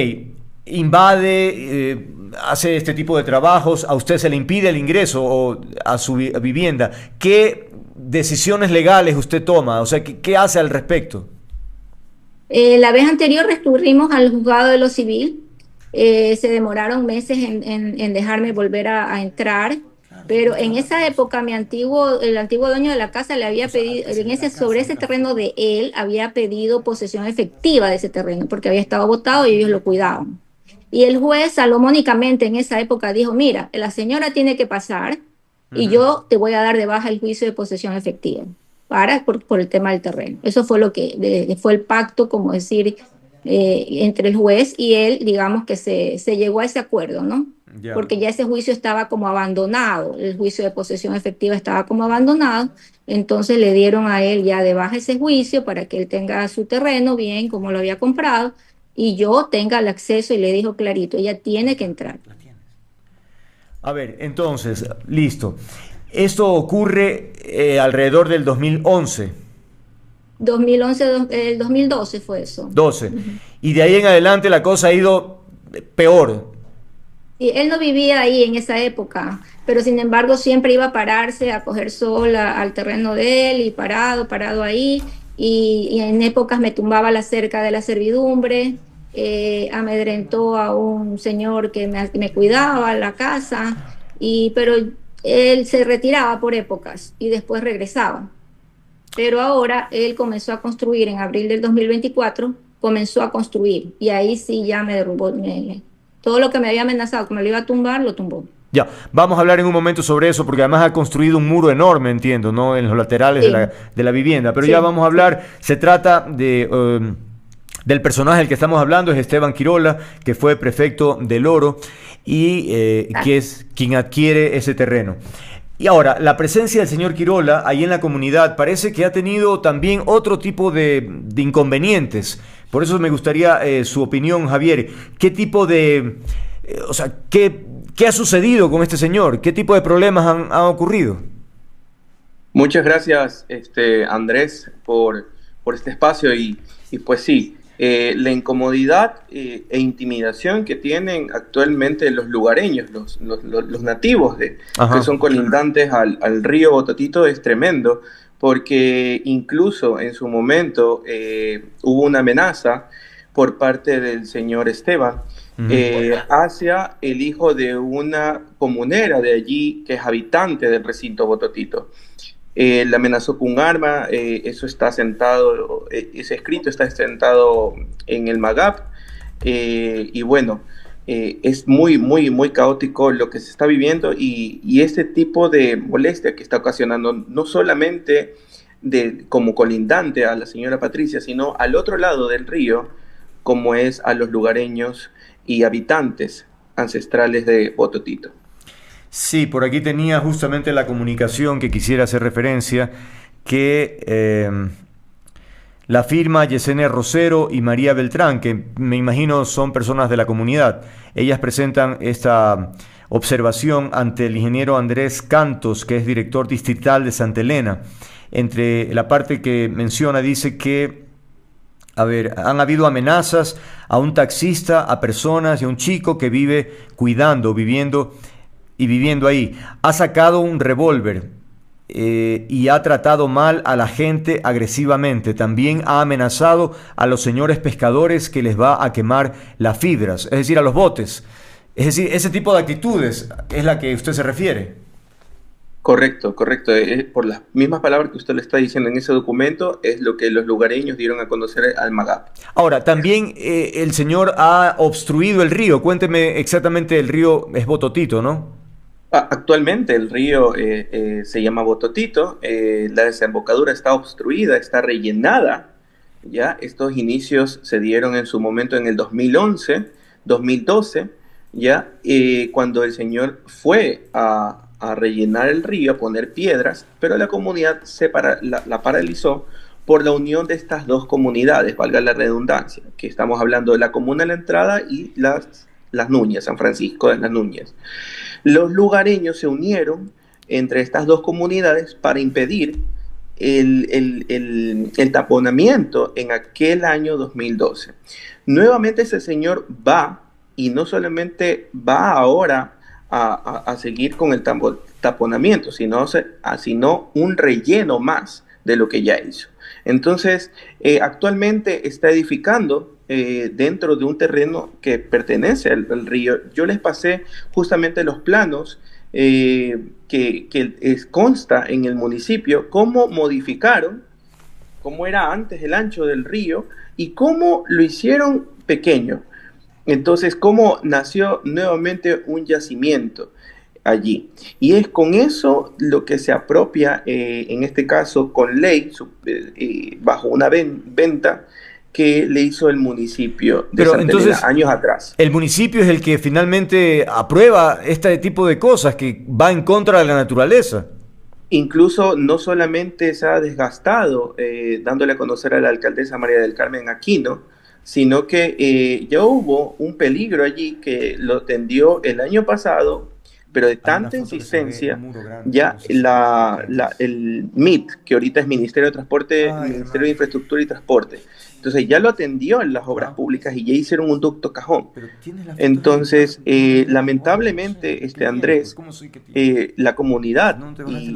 Speaker 3: invade, hace este tipo de trabajos, a usted se le impide el ingreso a su vivienda. ¿Qué decisiones legales usted toma? O sea, ¿qué hace al respecto?
Speaker 6: La vez anterior recurrimos al juzgado de lo civil. Se demoraron meses en dejarme volver a entrar, pero en esa época el antiguo dueño de la casa le había pedido, sobre ese terreno de él, había pedido posesión efectiva de ese terreno, porque había estado botado y ellos lo cuidaban. Y el juez salomónicamente en esa época dijo, mira, la señora tiene que pasar y yo te voy a dar de baja el juicio de posesión efectiva por el tema del terreno. Eso fue fue el pacto, como decir, entre el juez y él, digamos que se llegó a ese acuerdo, ¿no? Yeah. Porque ya ese juicio estaba como abandonado, el juicio de posesión efectiva estaba como abandonado, entonces le dieron a él ya de baja ese juicio para que él tenga su terreno bien, como lo había comprado, y yo tenga el acceso, y le dijo clarito, ella tiene que entrar.
Speaker 3: A ver, entonces, listo. Esto ocurre alrededor del 2011.
Speaker 6: el 2012 fue eso.
Speaker 3: 12. Y de ahí en adelante la cosa ha ido peor.
Speaker 6: Sí, él no vivía ahí en esa época, pero sin embargo siempre iba a pararse a coger sol al terreno de él y parado ahí. Y en épocas me tumbaba la cerca de la servidumbre, amedrentó a un señor que me cuidaba la casa, pero él se retiraba por épocas y después regresaba. Pero ahora él comenzó a construir en abril del 2024, comenzó a construir y ahí sí ya me derrumbó. Todo lo que me había amenazado que me lo iba a tumbar, lo tumbó.
Speaker 3: Ya, vamos a hablar en un momento sobre eso, porque además ha construido un muro enorme, entiendo, ¿no? En los laterales de la vivienda. Pero ya vamos a hablar, se trata del personaje del que estamos hablando, es Esteban Quirola, que fue prefecto del Oro. y que es quien adquiere ese terreno. Y ahora, la presencia del señor Quirola ahí en la comunidad parece que ha tenido también otro tipo de inconvenientes. Por eso me gustaría su opinión, Javier. ¿Qué tipo de... o sea, ¿qué ha sucedido con este señor? ¿Qué tipo de problemas han ocurrido?
Speaker 7: Muchas gracias, Andrés, por este espacio y pues sí, la incomodidad e intimidación que tienen actualmente los lugareños, los nativos que son colindantes al río Bototito es tremendo, porque incluso en su momento hubo una amenaza por parte del señor Esteban hacia el hijo de una comunera de allí que es habitante del recinto Bototito. Le amenazó con un arma, eso está sentado, ese escrito está sentado en el MAGAP, y bueno, es muy caótico lo que se está viviendo y este tipo de molestia que está ocasionando no solamente como colindante a la señora Patricia, sino al otro lado del río, como es a los lugareños y habitantes ancestrales de Bototito.
Speaker 3: Sí, por aquí tenía justamente la comunicación que quisiera hacer referencia, que la firma Yesenia Rosero y María Beltrán, que me imagino son personas de la comunidad, ellas presentan esta observación ante el ingeniero Andrés Cantos, que es director distrital de Santa Elena. Entre la parte que menciona dice que han habido amenazas a un taxista, a personas y a un chico que vive viviendo ahí. Ha sacado un revólver y ha tratado mal a la gente agresivamente. También ha amenazado a los señores pescadores que les va a quemar las fibras, es decir, a los botes. Es decir, ese tipo de actitudes es la que usted se refiere.
Speaker 7: Correcto. Por las mismas palabras que usted le está diciendo en ese documento, es lo que los lugareños dieron a conocer al MAGAP. Ahora,
Speaker 3: también el señor ha obstruido el río. Cuénteme exactamente, el río es Bototito, ¿no?
Speaker 7: Actualmente el río se llama Bototito, la desembocadura está obstruida, está rellenada, ¿ya? Estos inicios se dieron en su momento en el 2011, 2012, ¿ya? Cuando el señor fue a rellenar el río, a poner piedras, pero la comunidad la paralizó por la unión de estas dos comunidades, valga la redundancia, que estamos hablando de la comuna de la entrada y las Núñez, San Francisco de las Núñez. Los lugareños se unieron entre estas dos comunidades para impedir el taponamiento en aquel año 2012. Nuevamente ese señor va, y no solamente va ahora a seguir con el taponamiento, sino un relleno más de lo que ya hizo. Entonces, actualmente está edificando dentro de un terreno que pertenece al río. Yo les pasé justamente los planos que consta en el municipio, cómo modificaron, cómo era antes el ancho del río y cómo lo hicieron pequeño. Entonces, cómo nació nuevamente un yacimiento allí. Y es con eso lo que se apropia, en este caso con ley, bajo una venta que le hizo el municipio de Santa Elena años atrás.
Speaker 3: El municipio es el que finalmente aprueba este tipo de cosas, que va en contra de la naturaleza.
Speaker 7: Incluso no solamente se ha desgastado, dándole a conocer a la alcaldesa María del Carmen Aquino, sino que ya hubo un peligro allí que lo tendió el año pasado, pero de tanta insistencia, ya el MIT, que ahorita es Ministerio de Transporte, Ministerio de Infraestructura y Transporte, entonces ya lo atendió en las obras públicas y ya hicieron un ducto cajón. Entonces, lamentablemente, Andrés, la comunidad,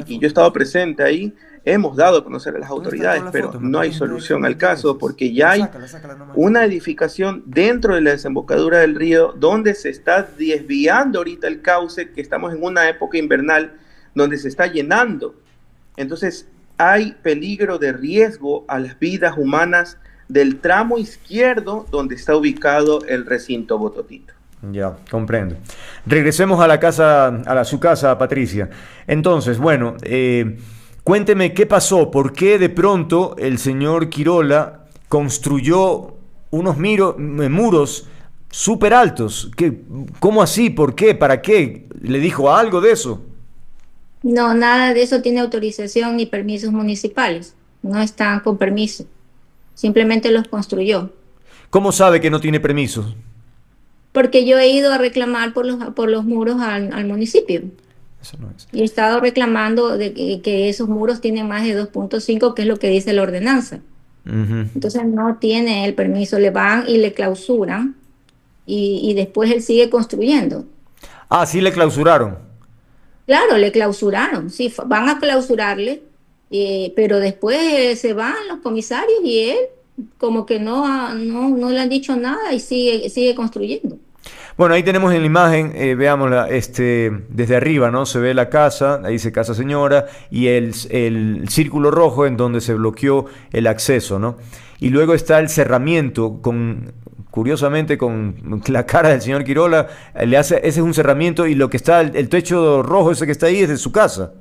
Speaker 7: y yo he estado presente ahí, hemos dado a conocer a las autoridades, pero no hay solución al caso porque ya hay una edificación dentro de la desembocadura del río donde se está desviando ahorita el cauce, que estamos en una época invernal donde se está llenando. Entonces hay peligro de riesgo a las vidas humanas del tramo izquierdo donde está ubicado el recinto Bototito.
Speaker 3: Ya, comprendo. Regresemos a su casa, Patricia. Entonces, bueno, cuénteme qué pasó, por qué de pronto el señor Quirola construyó unos muros súper altos. ¿Cómo así? ¿Por qué? ¿Para qué? ¿Le dijo algo de eso?
Speaker 6: No, nada de eso tiene autorización ni permisos municipales. No están con permiso. Simplemente los construyó.
Speaker 3: ¿Cómo sabe que no tiene permiso?
Speaker 6: Porque yo he ido a reclamar por los muros al municipio.
Speaker 3: Eso no es.
Speaker 6: Y he estado reclamando de que esos muros tienen más de 2.5, que es lo que dice la ordenanza. Entonces no tiene el permiso, le van y le clausuran y después él sigue construyendo.
Speaker 3: Ah, sí le clausuraron.
Speaker 6: Claro, le clausuraron, sí, van a clausurarle, pero después se van los comisarios y él como que no le han dicho nada y sigue construyendo.
Speaker 3: Bueno, ahí tenemos en la imagen, veámosla, desde arriba, ¿no? Se ve la casa, ahí dice Casa Señora, y el círculo rojo en donde se bloqueó el acceso, ¿no? Y luego está el cerramiento, curiosamente, con la cara del señor Quirola, ese es un cerramiento, y lo que está, el techo rojo ese que está ahí es de su casa.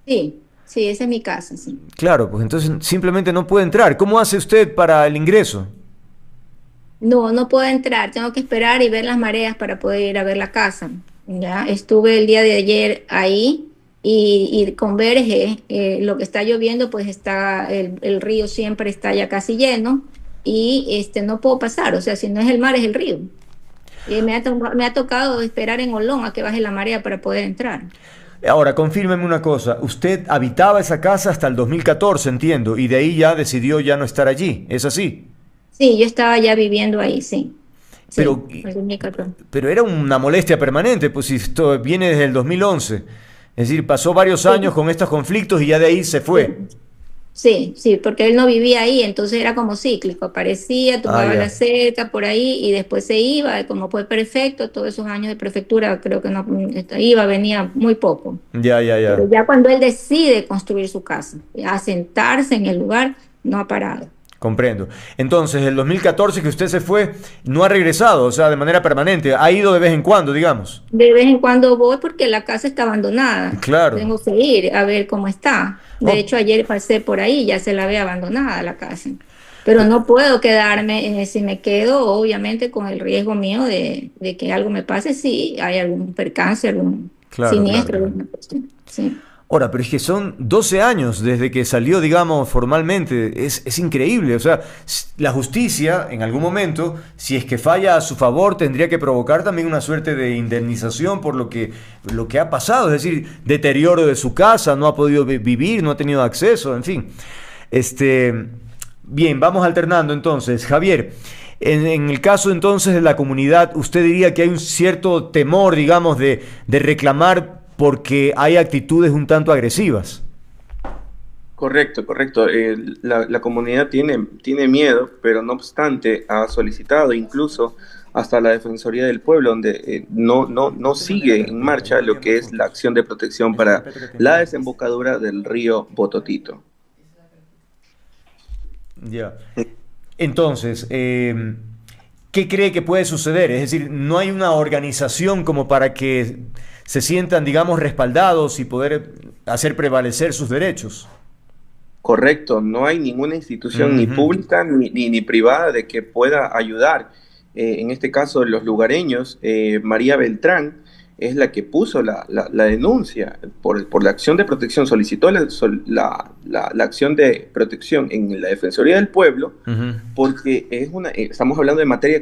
Speaker 6: Sí, esa es mi casa, sí.
Speaker 3: Claro, pues entonces simplemente no puede entrar. ¿Cómo hace usted para el ingreso?
Speaker 6: No puedo entrar, tengo que esperar y ver las mareas para poder ir a ver la casa. Ya estuve el día de ayer ahí y converge, lo que está lloviendo, pues está el río siempre está ya casi lleno y no puedo pasar, o sea, si no es el mar es el río. Me ha tocado esperar en Olón a que baje la marea para poder entrar.
Speaker 3: Ahora, confírmeme una cosa, usted habitaba esa casa hasta el 2014, entiendo, y de ahí ya decidió ya no estar allí, ¿es así?
Speaker 6: Sí, yo estaba ya viviendo ahí, sí.
Speaker 3: Pero,
Speaker 6: sí, el 2014.
Speaker 3: Pero era una molestia permanente, pues si esto viene desde el 2011. Es decir, pasó varios años con estos conflictos y ya de ahí se fue.
Speaker 6: Sí, porque él no vivía ahí, entonces era como cíclico. Aparecía, tomaba la cerca por ahí y después se iba. Como fue prefecto, todos esos años de prefectura, creo que no venía muy poco.
Speaker 3: Ya.
Speaker 6: Pero ya cuando él decide construir su casa, asentarse en el lugar, no ha parado.
Speaker 3: Comprendo. Entonces, el 2014 que usted se fue, no ha regresado, o sea, de manera permanente. Ha ido de vez en cuando, digamos.
Speaker 6: De vez en cuando voy porque la casa está abandonada.
Speaker 3: Claro.
Speaker 6: Tengo que ir a ver cómo está. De hecho, ayer pasé por ahí, ya se la ve abandonada la casa. Pero no puedo quedarme, si me quedo, obviamente, con el riesgo mío de que algo me pase si hay algún percance, algún siniestro. Alguna cuestión. Sí.
Speaker 3: Ahora, pero es que son 12 años desde que salió, digamos, formalmente. Es increíble. O sea, la justicia, en algún momento, si es que falla a su favor, tendría que provocar también una suerte de indemnización por lo que ha pasado. Es decir, deterioro de su casa, no ha podido vivir, no ha tenido acceso, en fin. Bien, vamos alternando entonces. Javier, en el caso entonces de la comunidad, ¿usted diría que hay un cierto temor, digamos, de reclamar porque hay actitudes un tanto agresivas?
Speaker 7: Correcto. La comunidad tiene miedo, pero no obstante ha solicitado incluso hasta la Defensoría del Pueblo, donde no sigue en marcha lo que es la acción de protección para la desembocadura del río Bototito.
Speaker 3: Ya. Entonces, ¿qué cree que puede suceder? Es decir, ¿no hay una organización como para que se sientan, digamos, respaldados y poder hacer prevalecer sus derechos?
Speaker 7: Correcto, no hay ninguna institución ni pública ni privada de que pueda ayudar. En este caso, los lugareños, María Beltrán es la que puso la denuncia por la acción de protección, solicitó la acción de protección en la Defensoría del Pueblo, porque estamos hablando de materia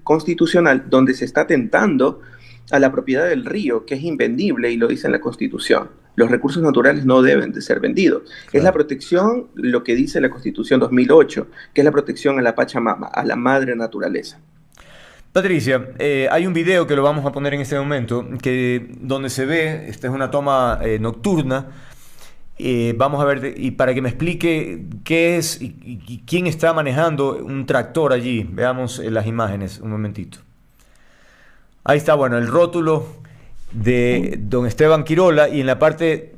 Speaker 7: constitucional donde se está atentando a la propiedad del río, que es invendible y lo dice en la Constitución. Los recursos naturales no deben de ser vendidos. Claro. Es la protección, lo que dice la Constitución 2008, que es la protección a la Pachamama, a la madre naturaleza.
Speaker 3: Patricia, hay un video que lo vamos a poner en este momento, donde se ve, esta es una toma nocturna, vamos a ver, y para que me explique qué es y quién está manejando un tractor allí. Veamos las imágenes, un momentito. Ahí está, bueno, el rótulo de don Esteban Quirola, y en la parte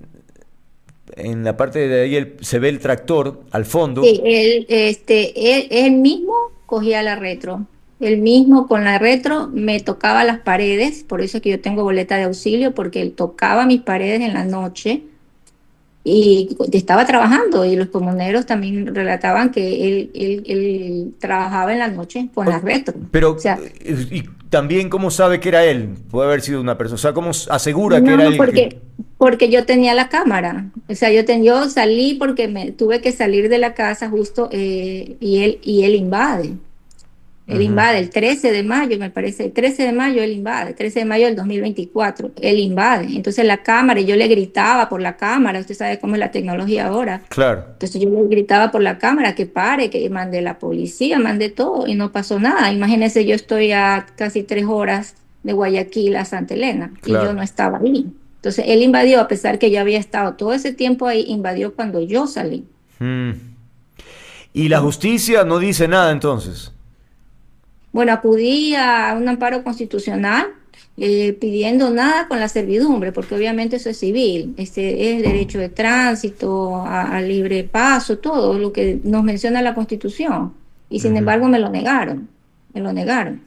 Speaker 3: de ahí se ve el tractor al fondo.
Speaker 6: Sí, él mismo cogía la retro. Él mismo con la retro me tocaba las paredes, por eso es que yo tengo boleta de auxilio, porque él tocaba mis paredes en la noche y estaba trabajando y los comuneros también relataban que él trabajaba en la noche con la retro.
Speaker 3: Pero,
Speaker 6: O sea,
Speaker 3: y también, ¿cómo sabe que era él? Puede haber sido una persona. O sea, ¿cómo asegura que
Speaker 6: no,
Speaker 3: era él?
Speaker 6: porque yo tenía la cámara. O sea, yo salí porque me tuve que salir de la casa justo y él invade. Él invade el 13 de mayo, me parece, el 13 de mayo él invade, 13 de mayo del 2024, él invade. Entonces la cámara, y yo le gritaba por la cámara, usted sabe cómo es la tecnología ahora.
Speaker 3: Claro.
Speaker 6: Entonces yo le gritaba por la cámara que pare, que mandé la policía, mandé todo y no pasó nada. Imagínense, yo estoy a casi 3 horas de Guayaquil a Santa Elena y
Speaker 3: Claro.
Speaker 6: yo no estaba ahí. Entonces él invadió, a pesar que yo había estado todo ese tiempo ahí, invadió cuando yo salí.
Speaker 3: Mm. ¿Y la justicia no dice nada entonces?
Speaker 6: Bueno, acudí a un amparo constitucional pidiendo nada con la servidumbre, porque obviamente eso es civil, este es derecho de tránsito, a libre paso, todo lo que nos menciona la Constitución. Y sin embargo me lo negaron, me lo negaron.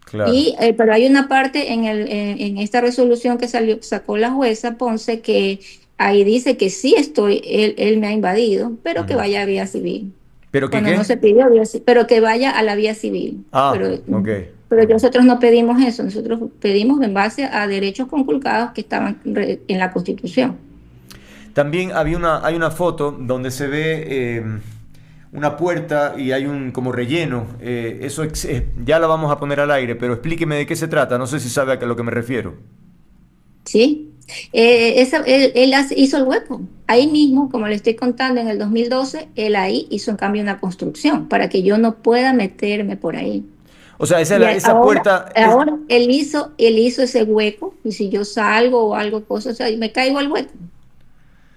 Speaker 3: Claro.
Speaker 6: Pero hay una parte en esta resolución que sacó la jueza Ponce que ahí dice que sí él me ha invadido, pero que vaya a vía civil.
Speaker 3: ¿Pero que
Speaker 6: Bueno,
Speaker 3: qué?
Speaker 6: no se pidió pero que vaya a la vía civil.
Speaker 3: Ah, ok.
Speaker 6: Pero nosotros no pedimos eso, nosotros pedimos en base a derechos conculcados que estaban en la Constitución.
Speaker 3: También hay una foto donde se ve una puerta y hay un como relleno. Ya la vamos a poner al aire, pero explíqueme de qué se trata. No sé si sabe a lo que me refiero.
Speaker 6: ¿Sí? Él hizo el hueco. Ahí mismo, como le estoy contando, en el 2012, él ahí hizo en cambio una construcción para que yo no pueda meterme por ahí.
Speaker 3: O sea, esa
Speaker 6: Ahora,
Speaker 3: puerta...
Speaker 6: ahora él hizo ese hueco y si yo salgo o algo, cosas, o sea, me caigo al hueco.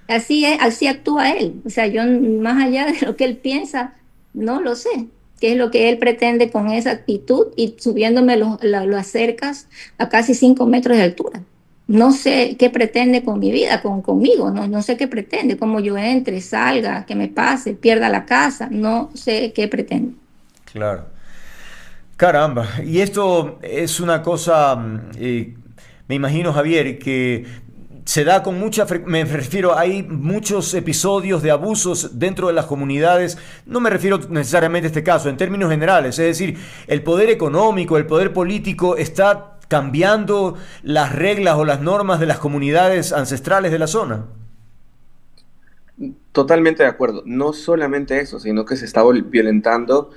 Speaker 6: Así es, así actúa él. O sea, yo más allá de lo que él piensa, no lo sé. ¿Qué es lo que él pretende con esa actitud y subiéndome las cercas a casi 5 metros de altura? No sé qué pretende con mi vida, conmigo, no sé qué pretende, cómo yo entre, salga, que me pase, pierda la casa, no sé qué pretende.
Speaker 3: Claro. Caramba, y esto es una cosa, me imagino, Javier, que se da con mucha me refiero, hay muchos episodios de abusos dentro de las comunidades, no me refiero necesariamente a este caso, en términos generales, es decir, el poder económico, el poder político está cambiando las reglas o las normas de las comunidades ancestrales de la zona.
Speaker 7: Totalmente de acuerdo. No solamente eso, sino que se está violentando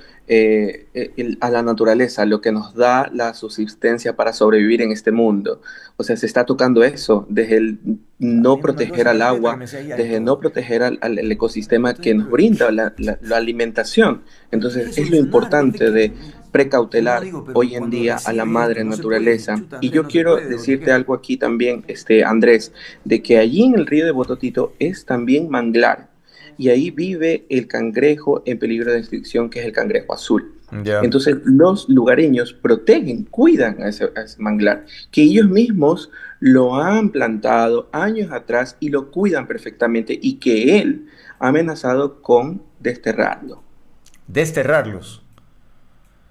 Speaker 7: a la naturaleza, lo que nos da la subsistencia para sobrevivir en este mundo. O sea, se está tocando eso, desde el no proteger al agua, desde no proteger al ecosistema que nos brinda la alimentación. Entonces, es lo importante de precautelar hoy en día a la madre naturaleza. Y yo quiero decirte algo aquí también, Andrés, de que allí en el río de Bototito es también manglar. Y ahí vive el cangrejo en peligro de extinción, que es el cangrejo azul.
Speaker 3: Yeah.
Speaker 7: Entonces los lugareños protegen, cuidan a ese manglar, que ellos mismos lo han plantado años atrás y lo cuidan perfectamente y que él ha amenazado con desterrarlo.
Speaker 3: ¿Desterrarlos?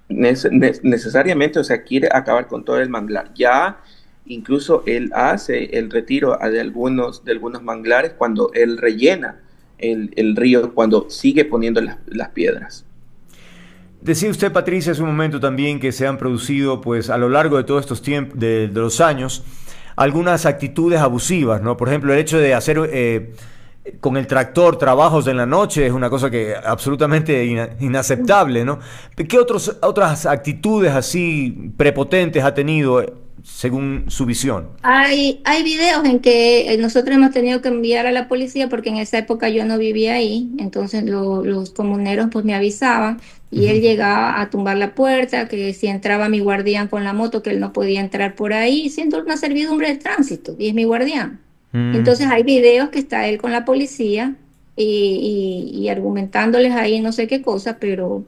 Speaker 7: Necesariamente, o sea, quiere acabar con todo el manglar. Ya incluso él hace el retiro de algunos manglares cuando él rellena el río, cuando sigue poniendo las piedras.
Speaker 3: Decía usted, Patricia, hace un momento también que se han producido, pues, a lo largo de todos estos tiempos, de los años, algunas actitudes abusivas, ¿no? Por ejemplo, el hecho de hacer con el tractor trabajos en la noche es una cosa que absolutamente inaceptable, ¿no? ¿Qué otras actitudes así prepotentes ha tenido según su visión?
Speaker 6: Hay videos en que nosotros hemos tenido que enviar a la policía porque en esa época yo no vivía ahí, entonces los comuneros pues me avisaban y él llegaba a tumbar la puerta, que si entraba mi guardián con la moto, que él no podía entrar por ahí, siendo una servidumbre de tránsito y es mi guardián. Entonces hay videos que está él con la policía y argumentándoles ahí no sé qué cosa, pero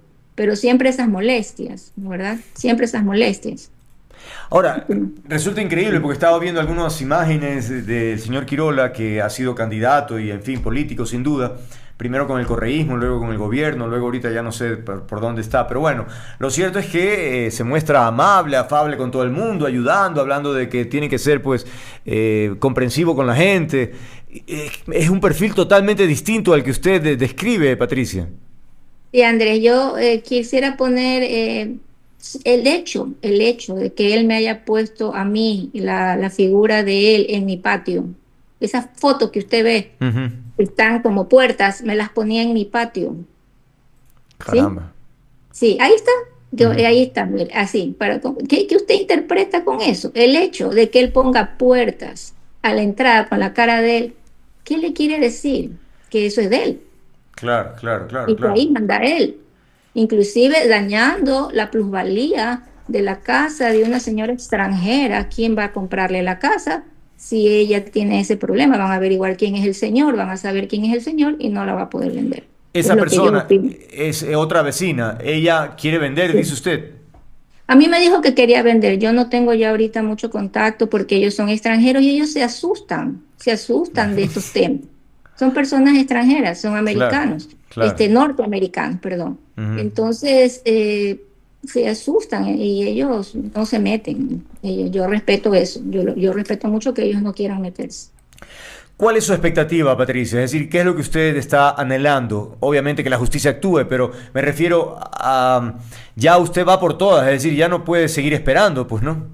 Speaker 6: siempre esas molestias, ¿verdad? Siempre esas molestias.
Speaker 3: Ahora, resulta increíble porque estaba viendo algunas imágenes del señor Quirola, que ha sido candidato y, en fin, político sin duda, primero con el correísmo, luego con el gobierno, luego ahorita ya no sé por dónde está, pero bueno, lo cierto es que se muestra amable, afable con todo el mundo, ayudando, hablando de que tiene que ser pues comprensivo con la gente, es un perfil totalmente distinto al que usted describe, Patricia.
Speaker 6: Sí, Andrés, yo quisiera poner el hecho de que él me haya puesto a mí la figura de él en mi patio. Esas fotos que usted ve,
Speaker 3: Ujú.
Speaker 6: que están como puertas, me las ponía en mi patio. ¿Sí?
Speaker 3: Caramba.
Speaker 6: Sí, ahí está.
Speaker 3: Ujú.
Speaker 6: Ahí está, mire, así. ¿Qué usted interpreta con eso? El hecho de que él ponga puertas a la entrada con la cara de él, ¿qué le quiere decir? Que eso es de él
Speaker 3: Claro, claro, claro,
Speaker 6: y que
Speaker 3: claro.
Speaker 6: ahí manda él, inclusive dañando la plusvalía de la casa de una señora extranjera. ¿Quién va a comprarle la casa? Si ella tiene ese problema, van a averiguar quién es el señor, van a saber quién es el señor y no la va a poder vender. Es
Speaker 3: Esa
Speaker 6: lo que yo
Speaker 3: persona
Speaker 6: opino.
Speaker 3: es otra vecina. Ella quiere vender, dice
Speaker 6: Sí.
Speaker 3: usted.
Speaker 6: A mí me dijo que quería vender. Yo no tengo ya ahorita mucho contacto porque ellos son extranjeros y ellos se asustan de estos temas. Son personas extranjeras, son
Speaker 3: Claro,
Speaker 6: americanos,
Speaker 3: claro.
Speaker 6: norteamericanos, perdón.
Speaker 3: Ujú.
Speaker 6: Entonces, se asustan y ellos no se meten. Yo respeto eso. Yo respeto mucho que ellos no quieran meterse.
Speaker 3: ¿Cuál es su expectativa, Patricia? Es decir, ¿qué es lo que usted está anhelando? Obviamente que la justicia actúe, pero me refiero a... Ya usted va por todas, es decir, ya no puede seguir esperando, pues, ¿no?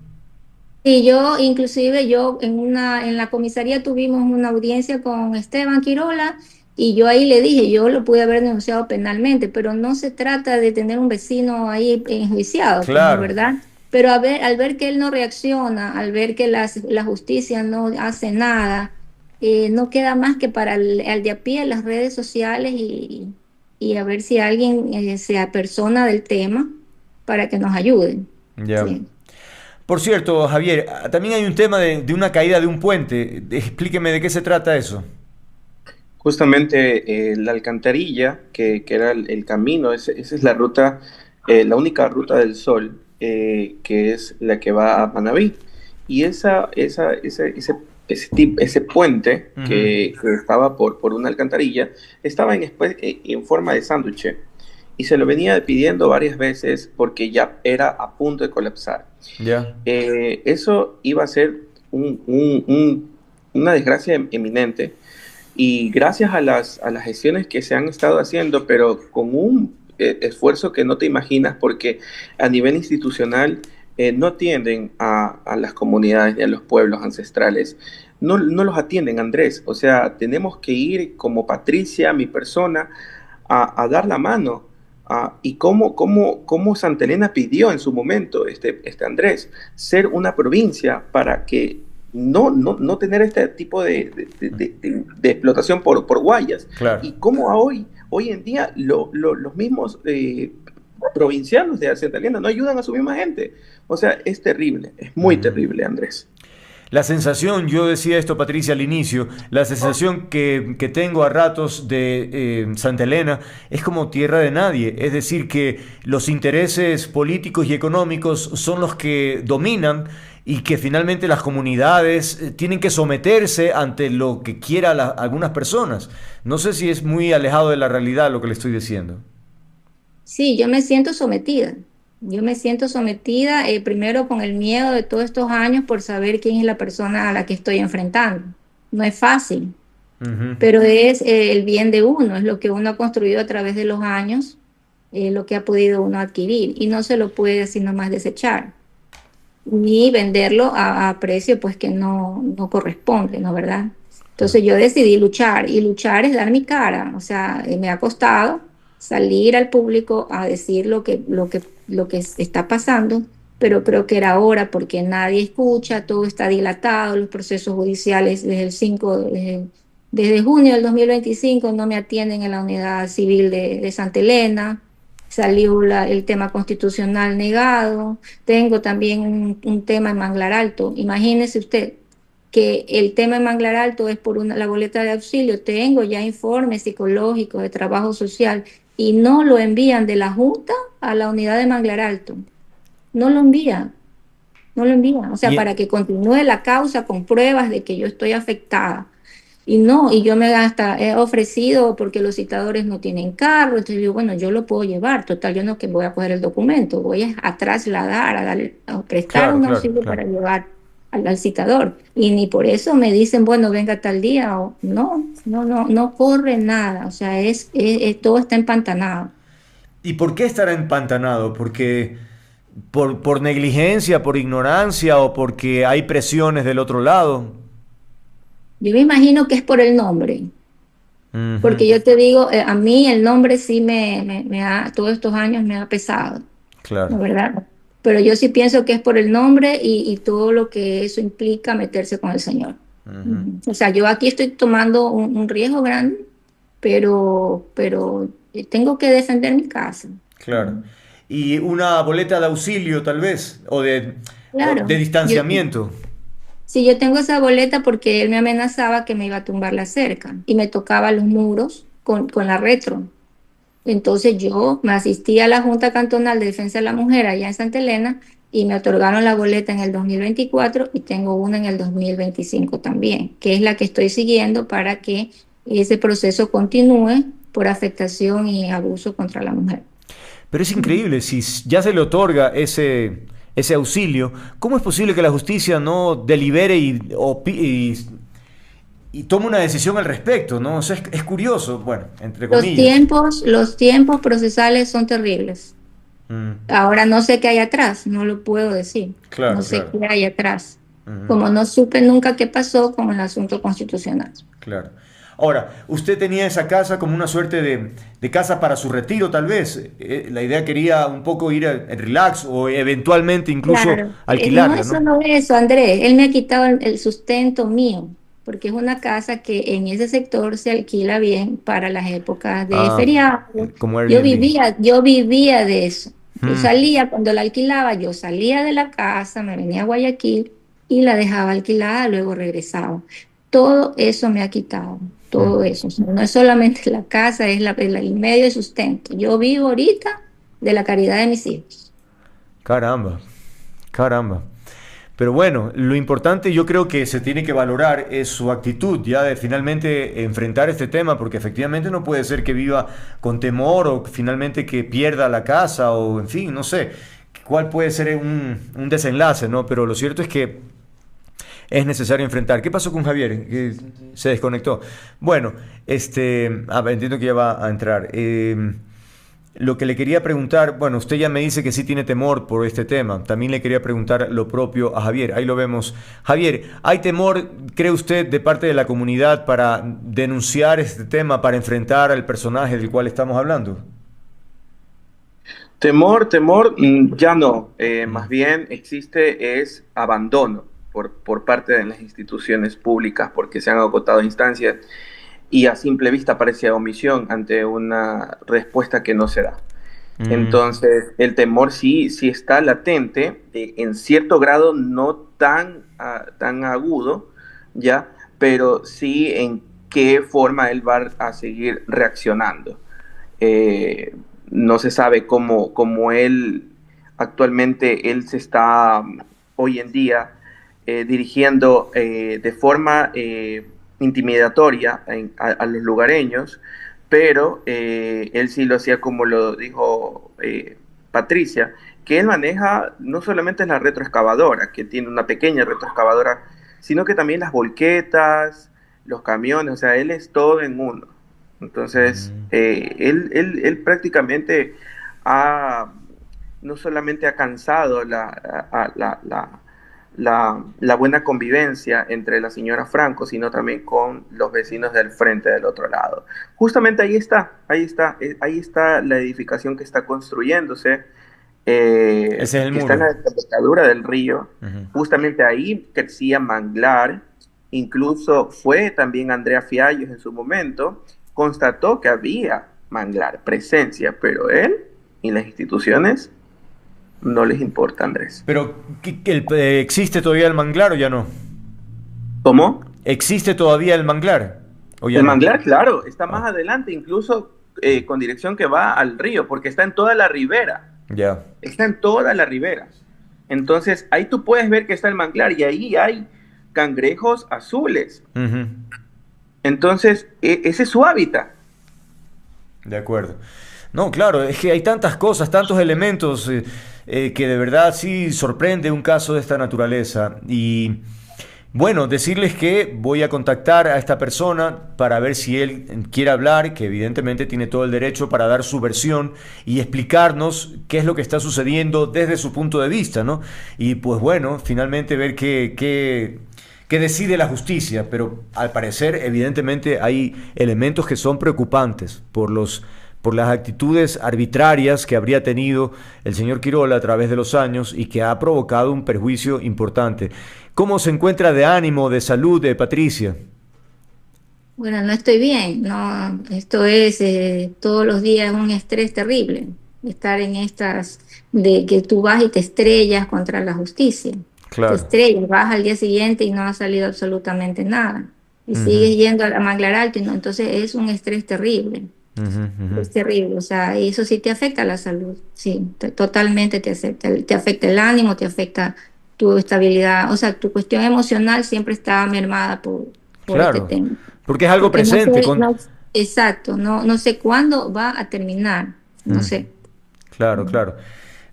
Speaker 6: Y yo, inclusive yo en la comisaría tuvimos una audiencia con Esteban Quirola y yo ahí le dije, yo lo pude haber denunciado penalmente, pero no se trata de tener un vecino ahí enjuiciado, pues no,
Speaker 3: Claro.
Speaker 6: ¿verdad? Pero al ver que él no reacciona, al ver que la justicia no hace nada, no queda más que para el de a pie las redes sociales y a ver si alguien se apersona del tema para que nos ayude.
Speaker 3: Ya.
Speaker 6: Sí.
Speaker 3: Por cierto, Javier, también hay un tema de una caída de un puente. Explíqueme de qué se trata eso.
Speaker 7: Justamente la alcantarilla, que era el camino, esa es la ruta, la única ruta del Sol, que es la que va a Manabí. Y ese puente
Speaker 3: Ujú.
Speaker 7: que estaba por una alcantarilla estaba en forma de sándwich y se lo venía pidiendo varias veces porque ya era a punto de colapsar.
Speaker 3: Ya.
Speaker 7: Eso iba a ser una desgracia eminente y gracias a las gestiones que se han estado haciendo, pero con un esfuerzo que no te imaginas, porque a nivel institucional no atienden a las comunidades ni a los pueblos ancestrales. No los atienden, Andrés. O sea, tenemos que ir como Patricia, mi persona, a dar la mano. Y cómo Santa Elena pidió en su momento, Andrés, ser una provincia para que no tener este tipo de explotación por guayas.
Speaker 3: Claro.
Speaker 7: Y cómo hoy en día los mismos provincianos de Santa Elena no ayudan a su misma gente. O sea, es terrible, es muy
Speaker 3: Ujú.
Speaker 7: terrible, Andrés.
Speaker 3: La sensación, yo decía esto, Patricia, al inicio, la sensación que tengo a ratos de Santa Elena es como tierra de nadie. Es decir, que los intereses políticos y económicos son los que dominan y que finalmente las comunidades tienen que someterse ante lo que quiera algunas personas. No sé si es muy alejado de la realidad lo que le estoy diciendo.
Speaker 6: Sí, yo me siento sometida. Yo me siento sometida, primero con el miedo de todos estos años por saber quién es la persona a la que estoy enfrentando. No es fácil,
Speaker 3: Ujú.
Speaker 6: pero es el bien de uno, es lo que uno ha construido a través de los años, lo que ha podido uno adquirir y no se lo puede así nomás desechar ni venderlo a precio pues que no corresponde, ¿no? ¿Verdad? Entonces yo decidí luchar y luchar es dar mi cara, o sea, me ha costado salir al público a decir lo que está pasando, pero creo que era hora porque nadie escucha, todo está dilatado, los procesos judiciales desde junio del 2025 no me atienden en la unidad civil de Santa Elena, salió el tema constitucional negado, tengo también un tema en Manglar Alto, imagínese usted que el tema en Manglar Alto es por la boleta de auxilio, tengo ya informes psicológicos de trabajo social y no lo envían de la Junta a la unidad de Manglar Alto, no lo envían, no lo envían, o sea,
Speaker 3: Y,
Speaker 6: para que continúe la causa con pruebas de que yo estoy afectada. Y no, y yo me hasta he ofrecido porque los citadores no tienen carro, entonces digo, bueno, yo lo puedo llevar, total, yo no que voy a coger el documento, voy a trasladar, a prestar
Speaker 3: claro,
Speaker 6: un
Speaker 3: claro,
Speaker 6: auxilio
Speaker 3: claro.
Speaker 6: para llevar. al citador. Y ni por eso me dicen, bueno, venga tal día, o no corre nada, o sea, todo está empantanado.
Speaker 3: ¿Y por qué estará empantanado? ¿Porque por negligencia, por ignorancia o porque hay presiones del otro lado?
Speaker 6: Yo me imagino que es por el nombre,
Speaker 3: Ujú.
Speaker 6: porque yo te digo, a mí el nombre sí todos estos años me ha pesado, ¿no?
Speaker 3: Claro.
Speaker 6: ¿Verdad? Pero yo sí pienso que es por el nombre y todo lo que eso implica meterse con el Señor.
Speaker 3: Ujú.
Speaker 6: O sea, yo aquí estoy tomando un riesgo grande, pero tengo que defender mi casa.
Speaker 3: Claro. Y una boleta de auxilio, tal vez, o
Speaker 6: Claro,
Speaker 3: de distanciamiento.
Speaker 6: sí, yo tengo esa boleta porque él me amenazaba que me iba a tumbar la cerca y me tocaba los muros con la retro. Entonces yo me asistí a la Junta Cantonal de Defensa de la Mujer allá en Santa Elena y me otorgaron la boleta en el 2024 y tengo una en el 2025 también, que es la que estoy siguiendo para que ese proceso continúe por afectación y abuso contra la mujer.
Speaker 3: Pero es increíble, si ya se le otorga ese auxilio, ¿cómo es posible que la justicia no delibere y tome una decisión al respecto, ¿no? O sea, es curioso, bueno, entre comillas.
Speaker 6: Los tiempos procesales son terribles.
Speaker 3: Mm,
Speaker 6: Ahora no sé qué hay atrás, no lo puedo decir. No
Speaker 3: claro,
Speaker 6: sé
Speaker 3: claro.
Speaker 6: qué hay atrás.
Speaker 3: Ujú,
Speaker 6: Como no supe nunca qué pasó con el asunto constitucional.
Speaker 3: claro. Ahora, usted tenía esa casa como una suerte de casa para su retiro, tal vez. La idea quería un poco ir en relax o eventualmente incluso
Speaker 6: Claro, no
Speaker 3: alquilarla,
Speaker 6: es
Speaker 3: ¿no?
Speaker 6: solo eso, Andrés. Él me ha quitado el sustento mío, porque es una casa que en ese sector se alquila bien para las épocas de
Speaker 3: Ah,
Speaker 6: feriados.
Speaker 3: como Airbnb.
Speaker 6: Yo vivía de eso. Yo
Speaker 3: Mm,
Speaker 6: salía, cuando la alquilaba, yo salía de la casa, me venía a Guayaquil y la dejaba alquilada, luego regresaba. Todo eso me ha quitado, todo
Speaker 3: mm.
Speaker 6: eso. O sea, no es solamente la casa, es el medio de sustento. Yo vivo ahorita de la caridad de mis hijos.
Speaker 3: Caramba, caramba. Pero bueno, lo importante yo creo que se tiene que valorar es su actitud ya de finalmente enfrentar este tema, porque efectivamente no puede ser que viva con temor o finalmente que pierda la casa o en fin, no sé cuál puede ser un desenlace, ¿no? Pero lo cierto es que es necesario enfrentar. ¿Qué pasó con Javier? Que se desconectó. Bueno, entiendo que ya va a entrar. Lo que le quería preguntar, bueno, usted ya me dice que sí tiene temor por este tema. También le quería preguntar lo propio a Javier. Ahí lo vemos. Javier, ¿hay temor, cree usted, de parte de la comunidad para denunciar este tema, para enfrentar al personaje del cual estamos hablando?
Speaker 7: Temor, ya no.
Speaker 3: Mm.
Speaker 7: Más bien existe es abandono por parte de las instituciones públicas porque se han agotado instancias y a simple vista parece omisión ante una respuesta que no se da.
Speaker 3: Mm,
Speaker 7: Entonces, el temor sí está latente, en cierto grado no tan agudo, ¿ya? Pero sí en qué forma él va a seguir reaccionando. Eh, no se sabe cómo él actualmente, él se está hoy en día dirigiendo de forma intimidatoria a los lugareños, pero él sí lo hacía como lo dijo Patricia, que él maneja no solamente la retroexcavadora, que tiene una pequeña retroexcavadora, sino que también las volquetas, los camiones, o sea, él es todo en uno. Entonces,
Speaker 3: mm.
Speaker 7: él prácticamente ha, no solamente ha cansado la buena convivencia entre la señora Franco, sino también con los vecinos del frente del otro lado. Justamente ahí está la edificación que está construyéndose,
Speaker 3: Ese es el
Speaker 7: que está en
Speaker 3: muro.
Speaker 7: la desembocadura del río.
Speaker 3: Ujú.
Speaker 7: Justamente ahí crecía manglar. Incluso fue también Andrea Fiallos en su momento, constató que había manglar, presencia, pero él y las instituciones no les importa, Andrés.
Speaker 3: Pero, ¿existe todavía el manglar o ya no?
Speaker 7: ¿Cómo?
Speaker 3: ¿Existe todavía el manglar o ya
Speaker 7: El
Speaker 3: no?
Speaker 7: manglar, claro, está más
Speaker 3: Ah,
Speaker 7: adelante, incluso con dirección que va al río, porque está en toda la ribera.
Speaker 3: ya.
Speaker 7: Está en toda la ribera. Entonces, ahí tú puedes ver que está el manglar y ahí hay cangrejos azules.
Speaker 3: Ujú.
Speaker 7: Entonces, ese es su hábitat.
Speaker 3: De acuerdo. No, claro, es que hay tantas cosas, tantos elementos que de verdad sí sorprende un caso de esta naturaleza. Y bueno, decirles que voy a contactar a esta persona para ver si él quiere hablar, que evidentemente tiene todo el derecho para dar su versión y explicarnos qué es lo que está sucediendo desde su punto de vista, ¿no? Y pues bueno, finalmente ver qué decide la justicia, pero al parecer evidentemente hay elementos que son preocupantes por las actitudes arbitrarias que habría tenido el señor Quirola a través de los años y que ha provocado un perjuicio importante. ¿Cómo se encuentra de ánimo, de salud, Patricia?
Speaker 6: Bueno, no estoy bien, no, esto es todos los días un estrés terrible, estar en estas de que tú vas y te estrellas contra la justicia, te
Speaker 3: Claro.
Speaker 6: estrellas, vas al día siguiente y no ha salido absolutamente nada, y
Speaker 3: Ujú,
Speaker 6: sigues yendo a Manglar Alto, y no, entonces es un estrés terrible,
Speaker 3: ujú,
Speaker 6: es terrible, o sea, y eso sí te afecta a la salud, sí, totalmente te afecta el ánimo, te afecta tu estabilidad, o sea, tu cuestión emocional siempre está mermada por este
Speaker 3: claro,
Speaker 6: tema.
Speaker 3: porque es algo
Speaker 6: Porque no
Speaker 3: presente.
Speaker 6: sé, exacto, no sé cuándo va a terminar, no
Speaker 3: Mm,
Speaker 6: sé.
Speaker 3: claro, claro.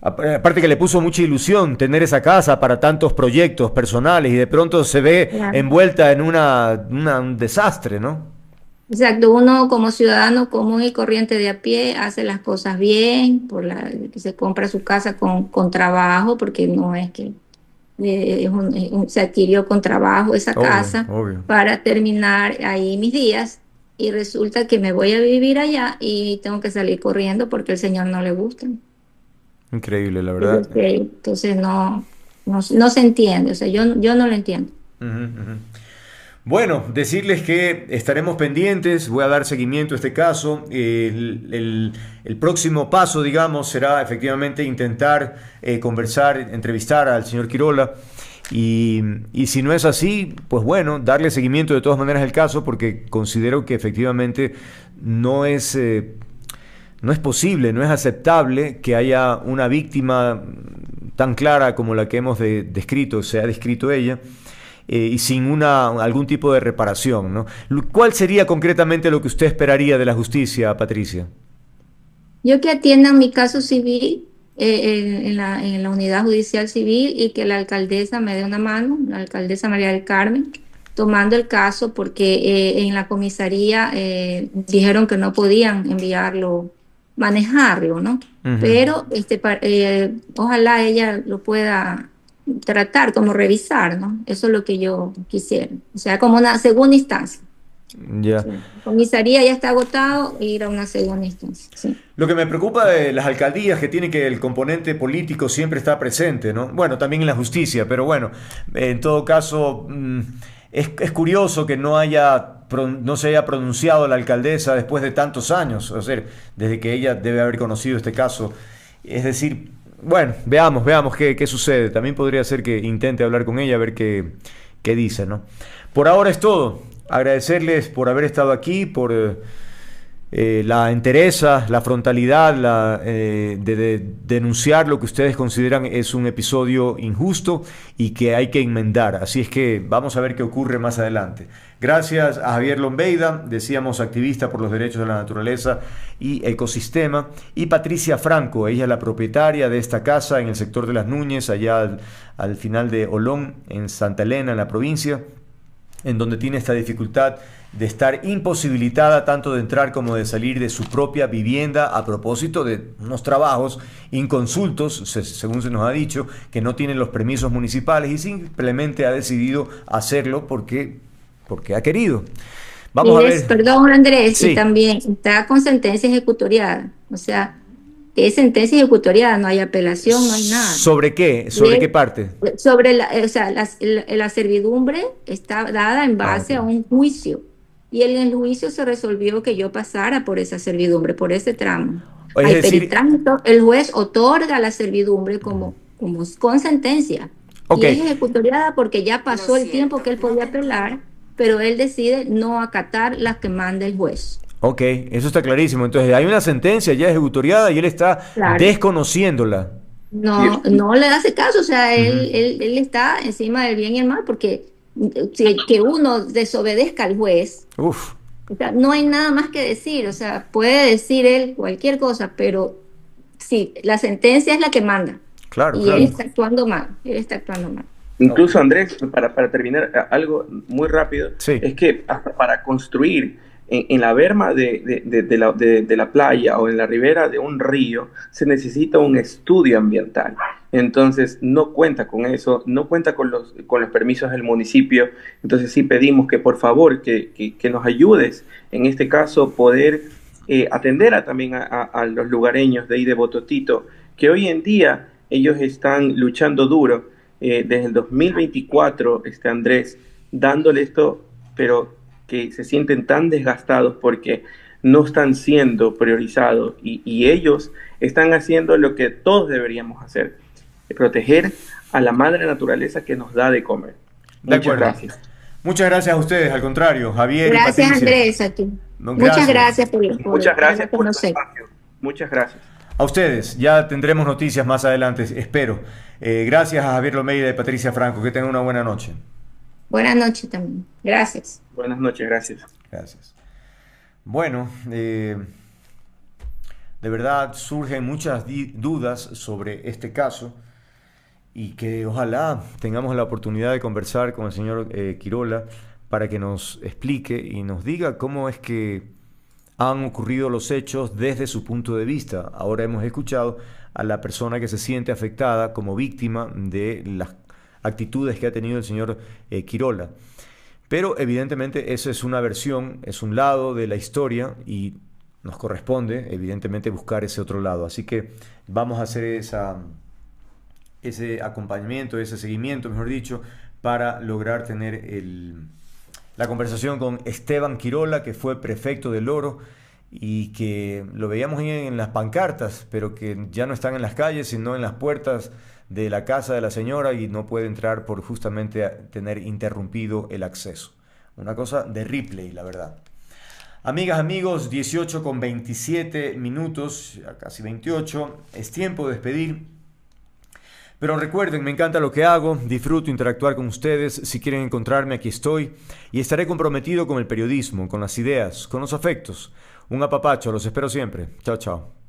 Speaker 3: Aparte que le puso mucha ilusión tener esa casa para tantos proyectos personales y de pronto se ve
Speaker 6: Claro.
Speaker 3: envuelta en un desastre, ¿no?
Speaker 6: Exacto, uno como ciudadano común y corriente de a pie hace las cosas bien, que se compra su casa con trabajo, porque no es que se adquirió con trabajo esa
Speaker 3: Obvio,
Speaker 6: casa
Speaker 3: obvio.
Speaker 6: para terminar ahí mis días y resulta que me voy a vivir allá y tengo que salir corriendo porque el señor no le gusta.
Speaker 3: Increíble, la verdad.
Speaker 6: Entonces no se entiende, o sea, yo no lo entiendo.
Speaker 3: Ujú, ujú. Bueno, decirles que estaremos pendientes, voy a dar seguimiento a este caso. El próximo paso, digamos, será efectivamente intentar conversar, entrevistar al señor Quirola. Y si no es así, pues bueno, darle seguimiento de todas maneras al caso, porque considero que efectivamente no es, no es posible, no es aceptable que haya una víctima tan clara como la que hemos descrito, se ha descrito ella, y sin algún tipo de reparación, ¿no? ¿Cuál sería concretamente lo que usted esperaría de la justicia, Patricia?
Speaker 6: Yo que atiendan mi caso civil en la unidad judicial civil y que la alcaldesa me dé una mano, la alcaldesa María del Carmen, tomando el caso porque en la comisaría dijeron que no podían enviarlo, manejarlo, ¿no?
Speaker 3: Ujú.
Speaker 6: Pero ojalá ella lo pueda tratar, como revisar, ¿no? Eso es lo que yo quisiera. O sea, como una segunda instancia.
Speaker 3: Ya.
Speaker 6: Sí. La comisaría ya está agotado, ir a una segunda instancia. Sí.
Speaker 3: Lo que me preocupa de las alcaldías que tiene que el componente político siempre está presente, ¿no? Bueno, también en la justicia, pero bueno, en todo caso, es curioso que no se haya pronunciado la alcaldesa después de tantos años, o sea, desde que ella debe haber conocido este caso. Es decir, bueno, veamos qué sucede. También podría ser que intente hablar con ella, a ver qué dice, ¿no? Por ahora es todo. Agradecerles por haber estado aquí, por la entereza, la frontalidad, de denunciar lo que ustedes consideran es un episodio injusto y que hay que enmendar. Así es que vamos a ver qué ocurre más adelante. Gracias a Javier Lombeida, decíamos activista por los derechos de la naturaleza y ecosistema, y Patricia Franco, ella es la propietaria de esta casa en el sector de Las Núñez, allá al final de Olón, en Santa Elena, en la provincia, en donde tiene esta dificultad de estar imposibilitada tanto de entrar como de salir de su propia vivienda a propósito de unos trabajos inconsultos, según se nos ha dicho, que no tienen los permisos municipales y simplemente ha decidido hacerlo porque ha querido. Vamos a ver.
Speaker 6: Perdón, Andrés, y
Speaker 3: Sí.
Speaker 6: también está con sentencia ejecutoriada. O sea, es sentencia ejecutoriada, no hay apelación, no hay nada.
Speaker 3: ¿Sobre qué?
Speaker 6: Y
Speaker 3: ¿Sobre qué parte?
Speaker 6: sobre o sea, la servidumbre está dada en
Speaker 3: Ah,
Speaker 6: base a
Speaker 3: ok.
Speaker 6: un juicio. Y en el juicio se resolvió que yo pasara por esa servidumbre, por ese tramo.
Speaker 3: Es
Speaker 6: Hay
Speaker 3: decir,
Speaker 6: peritránsito, el juez otorga la servidumbre como con sentencia.
Speaker 3: ok.
Speaker 6: Y es ejecutoriada porque ya pasó el tiempo que él podía apelar, pero él decide no acatar las que manda el juez.
Speaker 3: Ok, eso está clarísimo. Entonces hay una sentencia ya ejecutoriada y él está
Speaker 6: Claro.
Speaker 3: desconociéndola.
Speaker 6: No le hace caso, o sea,
Speaker 3: Ujú.
Speaker 6: él está encima del bien y el mal, porque que uno desobedezca al juez
Speaker 3: Uf.
Speaker 6: O sea, no hay nada más que decir, o sea, puede decir él cualquier cosa, pero sí, la sentencia es la que manda.
Speaker 3: Claro,
Speaker 6: Y
Speaker 3: claro.
Speaker 6: él está actuando mal, él está actuando mal.
Speaker 7: Incluso Andrés, para terminar, algo muy rápido,
Speaker 3: Sí.
Speaker 7: es que hasta para construir en la berma de la playa o en la ribera de un río se necesita un estudio ambiental. Entonces no cuenta con eso, no cuenta con los permisos del municipio. Entonces sí pedimos que por favor que nos ayudes, en este caso poder atender también a los lugareños de ahí de Bototito, que hoy en día ellos están luchando duro desde el 2024, Andrés, dándole esto, pero que se sienten tan desgastados porque no están siendo priorizados y ellos están haciendo lo que todos deberíamos hacer, proteger a la madre naturaleza que nos da de comer.
Speaker 3: De
Speaker 7: Muchas
Speaker 3: acuerdo.
Speaker 7: gracias.
Speaker 3: Muchas gracias a ustedes, al contrario, Javier y
Speaker 6: Gracias,
Speaker 3: Patricia.
Speaker 6: Andrés, a ti.
Speaker 3: No,
Speaker 6: Muchas
Speaker 3: gracias.
Speaker 6: gracias por
Speaker 7: Muchas gracias por tu
Speaker 6: conocer.
Speaker 7: espacio. Muchas gracias.
Speaker 3: A ustedes, ya tendremos noticias más adelante, espero. Gracias a Javier Lomeida y Patricia Franco, que tengan una buena noche.
Speaker 6: Buenas noches también. Gracias.
Speaker 7: Buenas noches, gracias.
Speaker 3: Gracias. Bueno, de verdad surgen muchas dudas sobre este caso y que ojalá tengamos la oportunidad de conversar con el señor Quirola para que nos explique y nos diga cómo es que han ocurrido los hechos desde su punto de vista. Ahora hemos escuchado a la persona que se siente afectada como víctima de las actitudes que ha tenido el señor Quirola. Pero evidentemente eso es una versión, es un lado de la historia y nos corresponde evidentemente buscar ese otro lado. Así que vamos a hacer ese acompañamiento, ese seguimiento, mejor dicho, para lograr tener la conversación con Esteban Quirola, que fue prefecto del Oro y que lo veíamos en las pancartas, pero que ya no están en las calles, sino en las puertas de la casa de la señora y no puede entrar por justamente tener interrumpido el acceso. Una cosa de Ripley, la verdad. Amigas, amigos, 18:27, casi 28, es tiempo de despedir. Pero recuerden, me encanta lo que hago, disfruto interactuar con ustedes. Si quieren encontrarme, aquí estoy. Y estaré comprometido con el periodismo, con las ideas, con los afectos. Un apapacho, los espero siempre. Chao, chao.